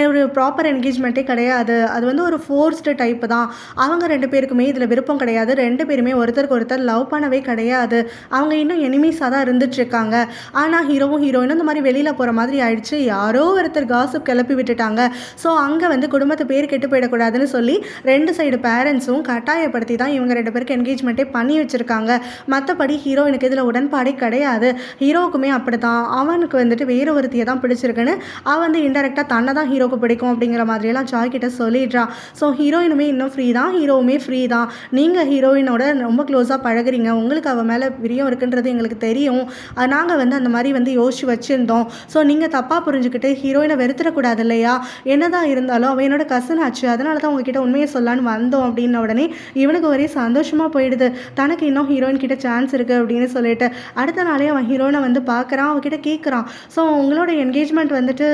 ஒரு ப்ராப்பர் என்கேஜ்மெண்ட்டே கிடையாது, அது வந்து ஒரு ஃபோர்ஸ்டு டைப்பு தான், அவங்க 2 பேருக்குமே இதில் விருப்பம் கிடையாது, 2 பேருமே ஒருத்தருக்கு ஒருத்தர் லவ் பண்ணவே கிடையாது, அவங்க இன்னும் எனிமீஸாக தான் இருந்துட்டுருக்காங்க. ஆனால் ஹீரோவும் ஹீரோயினும் இந்த மாதிரி வெளியில் போகிற மாதிரி ஆயிடுச்சு, யாரோ ஒருத்தர் காசிப் கிளப்பி விட்டுட்டாங்க. ஸோ அங்கே வந்து குடும்பத்தை பேர் கெட்டு போயிடக்கூடாதுன்னு சொல்லி 2 சைடு பேரண்ட்ஸும் கட்டாயப்படுத்தி தான் இவங்க 2 பேருக்கு என்கேஜ்மெண்ட்டே பண்ணி வச்சுருக்காங்க. மற்றபடி ஹீரோயினுக்கு இதில் உடன்பாடே கிடையாது. ஹீரோவுக்குமே அப்படி தான், அவனுக்கு வந்துட்டு வேறு ஒருத்தியை தான் பிடிச்சிருக்குன்னு அவன் வந்து இன்டெரக்டாக தன்னை தான் ஹீரோக்கு பிடிக்கும் அப்படிங்கிற மாதிரியெல்லாம் சாய் கிட்ட சொல்லிடுறான். ஸோ ஹீரோயினுமே இன்னும் ஃப்ரீ தான், ஹீரோவுமே ஃப்ரீ தான், நீங்கள் ஹீரோயினோட ரொம்ப க்ளோஸாக பழகுறீங்க, உங்களுக்கு அவள் மேலே பிரியம் இருக்குன்றது எங்களுக்கு தெரியும், நாங்கள் நாங்கள் வந்து அந்த மாதிரி வந்து யோசிச்சு வச்சுருந்தோம். ஸோ நீங்கள் தப்பாக புரிஞ்சுக்கிட்டு ஹீரோயினை வெறுத்துடக்கூடாது இல்லையா? என்னதான் இருந்தாலும் அவள் என்னோட கசின் ஆச்சு, அதனால தான் உங்ககிட்ட உண்மையை சொல்லலான்னு வந்தோம் அப்படின்ன உடனே இவனுக்கு ஒரே சந்தோஷமாக போயிடுது. தனக்கு இன்னும் ஹீரோயின் கிட்ட சான்ஸ் இருக்குது அப்படின்னு சொல்லிட்டு அடுத்த நாளே அவன் ஹீரோயினை வந்து பார்க்குறான், அவகிட்ட கேட்குறான். ஸோ உங்களோட என்கேஜ்மெண்ட் வந்துட்டு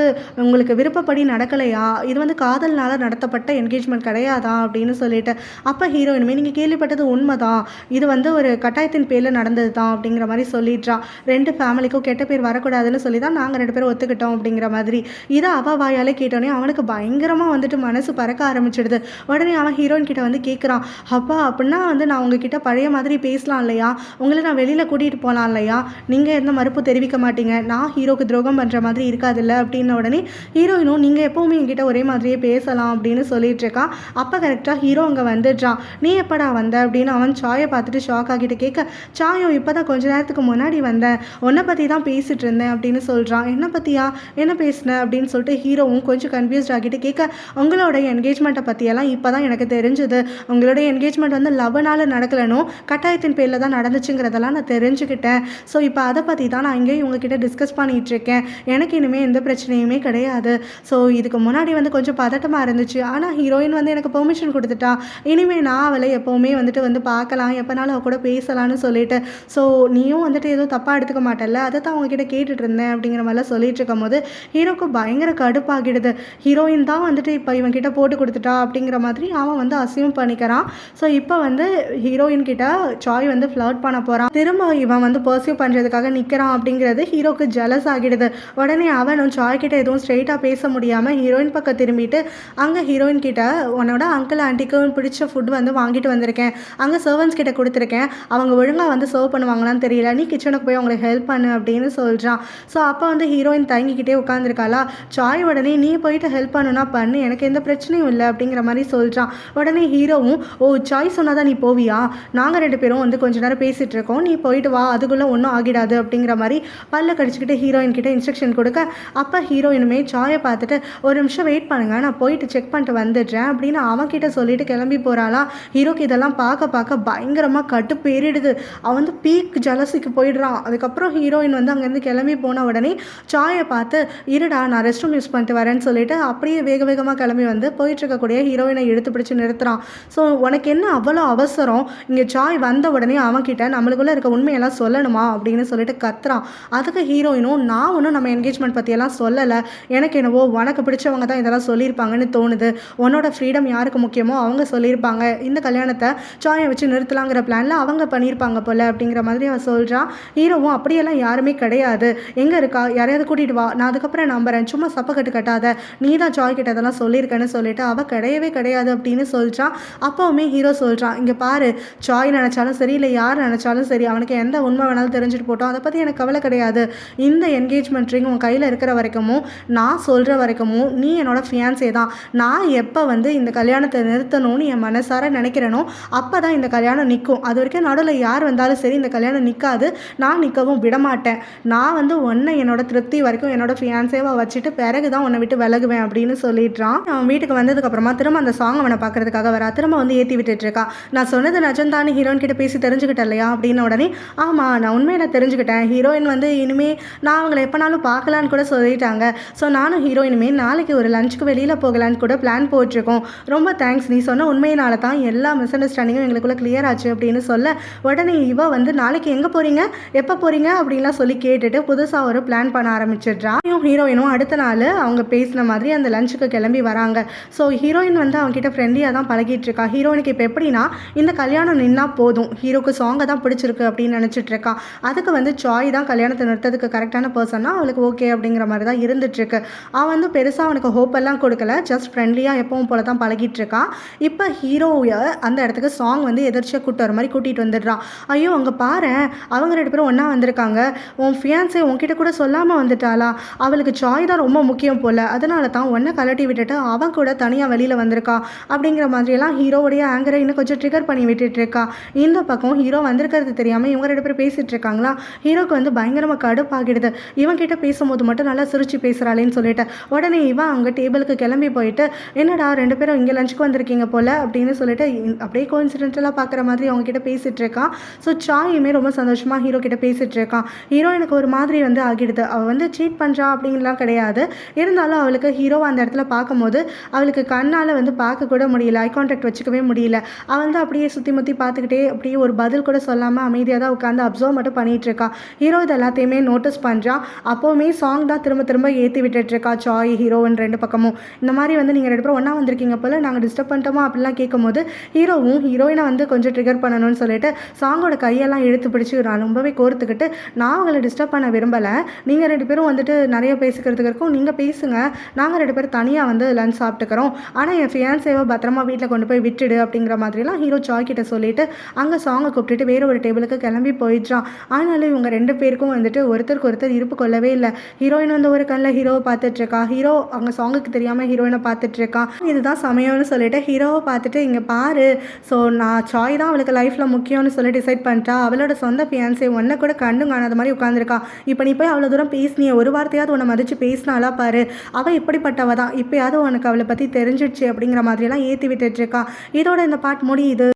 உங்களுக்கு விருப்பப்படி நடக்கலையா? இது வந்து காதல்னால நடத்தப்பட்ட என்கேஜ்மெண்ட் கிடையாதா அப்படின்னு சொல்லிட்டு அப்போ ஹீரோயினுமே நீங்கள் கேள்விப்பட்டது உண்மைதான், இது வந்து ஒரு கட்டாயத்தின் பேரில் நடந்தது தான் அப்படிங்கிற மாதிரி சொல்லிடுறான். 2 ஃபேமிலிக்கும் கெட்ட பேர் வரக்கூடாதுன்னு சொல்லி தான் நாங்கள் 2 பேரும் ஒத்துக்கிட்டோம் அப்படிங்கிற மாதிரி. இதை அவள் வாயாலே கேட்டோன்னே அவனுக்கு பயங்கரமாக வந்துட்டு மனசு பறக்க ஆரம்பிச்சிடுது. உடனே அவன் ஹீரோயின் கிட்ட வந்து கேட்குறான், அப்பா அப்படின்னா வந்து நான் உங்ககிட்ட பழைய மாதிரி பேசலாம் இல்லையா? உங்களை நான் வெளியில் கூட்டிகிட்டு போகலாம் இல்லையா? நீங்கள் எந்த மறுப்பு தெரிவிக்க மாட்டீங்க, நான் ஹீரோக்கு துரோகம் பண்ணுற மாதிரி இருக்காதுல்ல அப்படின்ன உடனே ஹீரோயினும் நீங்கள் எப்போவுமே என்கிட்ட ஒரே மாதிரியே பேசலாம் அப்படின்னு சொல்லிட்டு இருக்கான். அப்போ கரெக்டாக ஹீரோ அங்கே வந்துடுறான். நீ எப்படா வந்த அப்படின்னு அவன் சாயை பார்த்துட்டு ஷாக் ஆகிட்டு கேட்க, சாயும் இப்போ தான் கொஞ்ச நேரத்துக்கு முன்னாடி வந்தேன், உன்னை பற்றி தான் பேசிகிட்டு இருந்தேன் அப்படின்னு சொல்கிறான். என்ன பற்றியா, என்ன பேசினேன் அப்படின்னு சொல்லிட்டு ஹீரோவும் கொஞ்சம் கன்ஃபியூஸ்ட் ஆகிட்டு கேட்க, உங்களோட என்கேஜ்மெண்ட்டை பற்றியெல்லாம் இப்போ தான் எனக்கு தெரிஞ்சுது, உங்களோட என்கேஜ்மெண்ட் வந்து லவ்னால் நடக்கலனும் கட்டாயத்தின் பேரில் தான் நடந்துச்சுங்கிறதெல்லாம் நான் தெரிஞ்சுக்கிட்டேன். ஸோ இப்போ அதை பற்றி தான் நான் இங்கேயும் உங்ககிட்ட டிஸ்கஸ் பண்ணிகிட்டு இருக்கேன். எனக்கு இனிமேல் எந்த பிரச்சனையுமே கிடையாது. ஸோ இதுக்கு முன்னாடி வந்து கொஞ்சம் பதட்டமாக இருந்துச்சு, ஆனால் ஹீரோயின் வந்து எனக்கு பெர்மிஷன் கொடுத்துட்டா, இனிமேல் நான் அவளை எப்போவுமே வந்துட்டு வந்து பார்க்கலாம், எப்போனாலும் அவள் கூட பேசலான்னு சொல்லிட்டு, ஸோ நீயும் வந்துட்டு எதுவும் தப்பாக எடுத்துக்க மாட்டல, அதை தான் உங்ககிட்ட கேட்டுட்டு இருந்தேன் அப்படிங்கிற மாதிரிலாம் சொல்லிட்டு இருக்கும் போது ஹீரோக்கு பயங்கர கடுப்பாகிடுது. ஹீரோயின் தான் வந்துட்டு இப்போ இவன் கிட்ட போட்டு கொடுத்துட்டா அப்படிங்கிற மாதிரி அவன் வந்து அசியூம் பண்ணிக்கிறான். ஸோ இப்போ வந்து ஹீரோயின் கிட்ட சாய் வந்து ஃப்ளர்ட் பண்ண போகிறான். திரும்ப இவன் வந்து பர்சியூ பண்ணுறதுக்காக நிற்கிறான் அப்படிங்கிறது ஹீரோக்கு ஜெலஸ் ஆகிடுது. உடனே அவனும் சாய் கிட்ட எதுவும் ஸ்ட்ரெயிட்டாக பேச முடியாமல் ஹீரோயின் பக்கம் திரும்பிட்டு அங்கே ஹீரோயின் கிட்ட, உன்னோட அங்கிள் ஆண்டிக்கு பிடிச்ச ஃபுட் வந்து வாங்கிட்டு வந்திருக்கேன், அங்கே சர்வன்ஸ் கிட்ட கொடுத்துருக்கேன், அவங்க ஒழுங்காக வந்து சர்வ் பண்ணுவாங்களான்னு தெரியல, நீ கிச்சனுக்கு போய் அவங்களுக்கு ஹெல்ப் பண்ணு அப்படின்னு சொல்கிறான். ஸோ அப்போ வந்து ஹீரோயின் தயங்கிக்கிட்டே உட்காந்துருக்காளா. சாய் உடனே நீ போயிட்டு ஹெல்ப் பண்ணுனா பண்ணு, எனக்கு எந்த பிரச்சனையும் இல்லை அப்படிங்கிற மாதிரி சொல்கிறான். உடனே ஹீரோவும், ஓ சாய் சொன்னாதான் நீ போவியா, நாங்கள் 2 பேரும் வந்து கொஞ்ச நேரம் பேசிகிட்டு இருக்கோம், நீ போயிட்டு வா, அதுக்குள்ளே ஒன்றும் ஆகிடாது அப்படிங்கிற மாதிரி பல்ல கடிச்சிக்கிட்டு ஹீரோயின் கிட்ட இன்ஸ்ட்ரக்ஷன் கொடுக்க, அப்போ ஹீரோயினுமே சாயை பார்த்துட்டு ஒரு நிமிஷம் வெயிட் பண்ணுங்க, நான் போயிட்டு செக் பண்ணிட்டு வந்துடுறேன் அப்படின்னு அவன்கிட்ட சொல்லிட்டு கிளம்பி போகிறாளா. ஹீரோக்கு இதெல்லாம் பார்க்க பார்க்க பயங்கரமாக கட்டுப்பேறிடுது. அவன் வந்து பீக் ஜலசிக்கு போயிடுறான். அதுக்கப்புறம் ஹீரோயின் வந்து அங்கேருந்து கிளம்பி போன உடனே சாயை பார்த்து, இருடா நான் ரெஸ்ட் ரூம் யூஸ் பண்ணிட்டு வரேன்னு சொல்லிட்டு அப்படியே வேக வேகமாக கிளம்பி வந்து போயிட்டு இருக்கக்கூடிய ஹீரோயினை எடுத்து பிடிச்சி நிறுத்துறான். ஸோ உனக்கு என்ன அவ்வளோ அவசரம், இங்கே சாய் வந்த உடனே அவன்கிட்ட நம்மளுக்குள்ளே இருக்க உண்மையெல்லாம் சொல்லணுமா அப்படின்னு சொல்லிட்டு கத்துறான். அதுக்கு ஹீரோயினும், நான் ஒன்றும் நம்ம என்கேஜ்மெண்ட் பற்றியெல்லாம் சொல்லலை, எனக்கு என்னவோ உனக்கு பிடிச்சவங்க தான் இதெல்லாம் சொல்லியிருப்பாங்கன்னு தோணுது, உன்னோட ஃப்ரீடம் யாருக்கு முக்கியமோ அவங்க சொல்லியிருப்பாங்க, இந்த கல்யாணத்தை சாயை வச்சு நிறுத்தலாங்கிற பிளானில் அவங்க பண்ணியிருப்பாங்க போல் அப்படிங்கிற மாதிரி அவன் சொல்கிறான். ஹீரோவும், அப்படியெல்லாம் யாருமே கிடையாது, எங்கே இருக்கா, யாரையாவது கூட்டிகிட்டு வா, நான் அதுக்கப்புறம் நம்புறேன், சும்மா சப்பக்கட்டு கட்டாத, நீ தான் சாய் கிட்ட அதெல்லாம் சொல்லியிருக்கேன்னு சொல்லிட்டு அவள் கிடையவே கிடையாது அப்படின்னு சொல்கிறான். அப்போவுமே ஹீரோ சொல்கிறான், இங்கே பாரு, சாய் நினச்சாலும் சரி இல்லை யார் நினச்சாலும் சரி, அவனுக்கு எந்த உண்மை வேணாலும் தெரிஞ்சுட்டு போட்டோம், அதை பற்றி எனக்கு கவலை கிடையாது, இந்த என்கேஜ்மெண்ட் ரிங் உன் கையில் இருக்கிற வரைக்கும் நான் சொல்கிற வரைக்கும் நீ என்னோட ஃபியான்ஸே தான். நான் எப்போ வந்து இந்த கல்யாணத்தை நிறுத்தணும்னு என் மனசார நினைக்கிறேனோ அப்போ தான் இந்த கல்யாணம் நிற்கும், அது வரைக்கும் நடுவில் யார் வந்தாலும் சரி இந்த கல்யாணம் நிற்காது, நான் நிற்கவும் விடமாட்டேன், நான் வந்து உன்னை என்னோட திருப்தி வரைக்கும் என்னோட ஃபியான்ஸேவாக வச்சுட்டு பிறகு தான் உன்னை விட்டு விலகுவேன் அப்படின்னு சொல்லிடுறான். அவன் வீட்டுக்கு வந்ததுக்கப்புறமா திரும்ப அந்த சாங் அவனை பார்க்கறதுக்காக வரா. திரும்ப வந்து ஏற்றி விட்டுட்டு இருக்கா. நான் சொன்னது நிஜம்தான்னு ஹீரோயின் கிட்ட பேசி தெரிஞ்சுக்கிட்டேன் இல்லையா அப்படின்னு உடனே, ஆமாம் நான் உண்மையை நான் தெரிஞ்சுக்கிட்டேன், ஹீரோயின் வந்து இனிமேல் நான் அவங்களை எப்போனாலும் பார்க்கலான்னு கூட சொல்லிட்டாங்க, ஸோ நானும் ஹீரோயினுமே நாளைக்கு ஒரு லஞ்சுக்கு வெளியில் போகலான்னு கூட பிளான் போட்டிருக்கோம், ரொம்ப தேங்க்ஸ், நீ சொன்ன உண்மையினால தான் எல்லா மிஸ் அண்டர்ஸ்டாண்டிங்கும் எங்களுக்குள்ளே கிளியர் ஆச்சு அப்படின்னு சொல்ல, உடனே இவ வந்து நாளைக்கு எங்கே போகிறீங்க, எப்போ போகிறீங்க அப்படின்லாம் சொல்லி கேட்டுட்டு புதுசாக ஒரு பிளான் பண்ண ஆரம்பிச்சிடுறா. ஹீரோயினும் அடுத்த நாள் அவங்க பேசின மாதிரி அந்த லஞ்சுக்கு கிளம்பி வராங்க. ஸோ ஹீரோயின் வந்து அவங்ககிட்ட ஃப்ரெண்ட்லியாக தான் பழகிட்டு இருக்கா. ஹீரோயினுக்கு இப்போ எப்படின்னா இந்த கல்யாணம் நின்னா போதும், ஹீரோக்கு சாங்கை தான் பிடிச்சிருக்கு அப்படின்னு நினச்சிட்டு இருக்கா. அதுக்கு வந்து சாய் தான் கல்யாணத்தை நிறுத்ததுக்கு கரெக்டான பர்சன்னா அவளுக்கு ஓகே அப்படிங்கிற மாதிரி தான் இருந்துகிட்ருக்கு. அவன் வந்து பெருசாக அவனுக்கு ஹோப் எல்லாம் கொடுக்கல, ஜஸ்ட் ஃப்ரெண்ட்லியாக எப்பவும் போல தான் பழகிட்டு இருக்கா. இப்போ ஹீரோவை அந்த இடத்துக்கு சாங் வந்து எதிர்ச்சியாக கூட்டு வர மாதிரி கூட்டிகிட்டு வந்துடுறான். ஐயோ அங்கே பாரு, அவங்க 2 பேரும் ஒன்றா வந்திருக்காங்க, உன் ஃபியான்ஸே உன்கிட்ட கூட சொல்லாமல் வந்துட்டாளா, அவளுக்கு சாய் தான் ரொம்ப முக்கியம் போல், அதனால தான் ஒன்றை கலட்டி விட்டுட்டு அவன் கூட தனியாக வெளியில் வந்திருக்கா அப்படிங்கிற மாதிரியெல்லாம் ஹீரோவுடைய ஆங்கரை இன்னும் கொஞ்சம் ட்ரிகர் பண்ணி விட்டுட்டு இருக்கா. இந்த பக்கம் ஹீரோ வந்திருக்கிறது தெரியாமல் இவங்க 2 பேரும் பேசிகிட்டு இருக்காங்களா. ஹீரோக்கு வந்து பயங்கரமாக கடுப்பாகிடுது, இவன் கிட்ட பேசும்போது மட்டும் நல்லா சிரிச்சு பேசுகிறாளேன்னு சொல்லிட்டு. உடனே இவன் அவங்க டேபிளுக்கு கிளம்பி போயிட்டு, என்னடா 2 பேரும் இங்கே லஞ்சுக்கு வந்திருக்கீங்க போல் அப்படின்னு சொல்லிட்டு அப்படியே கோஇன்சிடென்டலாக பார்க்குற மாதிரி அவங்க கிட்ட பேசிகிட்டு இருக்கான். ஸோ சாயுமே ரொம்ப சந்தோஷமாக ஹீரோ கிட்ட பேசிகிட்டு இருக்கான். ஹீரோயினுக்கு ஒரு மாதிரி வந்து ஆகிடுது. அவள் வந்து சீட் பண்ணுறா அப்படின்லாம் கிடையாது. இருந்தாலும் அவளுக்கு ஹீரோவை அந்த இடத்துல பார்க்கும்போது அவளுக்கு கண்ணால் வந்து பார்க்க கூட முடியல. ஐ கான்டாக்ட் வச்சுக்கவே முடியல. அவள் வந்து அப்படியே சுற்றி முற்றி பார்த்துக்கிட்டே அப்படியே ஒரு பதில் கூட சொல்லாமல் அமைதியாக தான் உட்காந்து அப்சர்வ் மட்டும் பண்ணிகிட்ருக்கா. ஹீரோ இது எல்லாத்தையுமே நோட்டீஸ் பண்ணுறான். அப்போவுமே சாங் தான் திரும்ப திரும்ப ஏற்றி விட்டுட்ருக்கா. சாய் ஹீரோயின் 2 பக்கமும் இந்த மாதிரி வந்து நீங்கள் 2 பேரும் ஒன்றா வந்திருக்கீங்க போல், நாங்கள் டிஸ்டர்ப் பண்ணிட்டோமா அப்படிலாம் கேட்கும்போது ஹீரோவும் ஹீரோயினை வந்து கொஞ்சம் ட்ரிகர் பண்ணணும்னு சொல்லிட்டு சாங்கோட கையெல்லாம் இழுத்து பிடிச்சி நான் ரொம்பவே கோர்த்துக்கிட்டு, நான் அவங்களை டிஸ்டர்ப் பண்ண விரும்பலை, நீங்கள் 2 பேரும் வந்துட்டு நிறைய பேசிக்கிறதுக்கு இருக்கும், நீங்கள் பேசுங்க, நாங்கள் 2 பேரும் தனியாக வந்து லஞ்ச் சாப்பிட்டுக்கிறோம், ஆனால் என் ஃபியான்சேவை பத்திரமா வீட்டில் கொண்டு போய் விட்டுடு அப்படிங்கிற மாதிரிலாம் ஹீரோ சாய் கிட்ட சொல்லிட்டு அங்கே சாங்கை கூப்பிட்டுட்டு வேறு ஒரு டேபிளுக்கு கிளம்பி போயிடுறான். ஆனாலும் இவங்க 2 பேருக்கும் வந்துட்டு ஒருத்தருக்கு ஒருத்தர் இருப்பு கொள்ளவே இல்லை. ஹீரோயின் வந்து ஒரு கண்ணில் ஹீரோவை பார்த்துட்ருக்கா, ஹீரோ அங்கே சாங்குக்கு தெரியாமல் ஹீரோயினை பார்த்துட்ருக்கான். இதுதான் சமயம்னு சொல்லிட்டு ஹீரோவை பார்த்துட்டு இங்கே பாரு, ஸோ நான் சாய் தான் அவளுக்கு லைஃப்பில் முக்கியம்னு சொல்லி டிசைட் பண்ணிட்டா. அவளோட சொந்த ஃபியான்சே ஒன்றை கூட கண்டு காணாத மாதிரி உட்காந்துருக்கா. இப்போ நீ போய் அவ்வளோ தூரம் பேசினியே, ஒரு வார்த்தையாவது உன்னை மதித்து பேசினாலா பாரு, அவள் இப்படிப்பட்டவ தான், இப்போயாவது உனக்கு அவளை பற்றி தெரிஞ்சிடுச்சு அப்படிங்கிற மாதிரியெல்லாம் ஏற்றி விட்டுட்ருக்கா. இதோட இந்த பாட்டு முடியுது.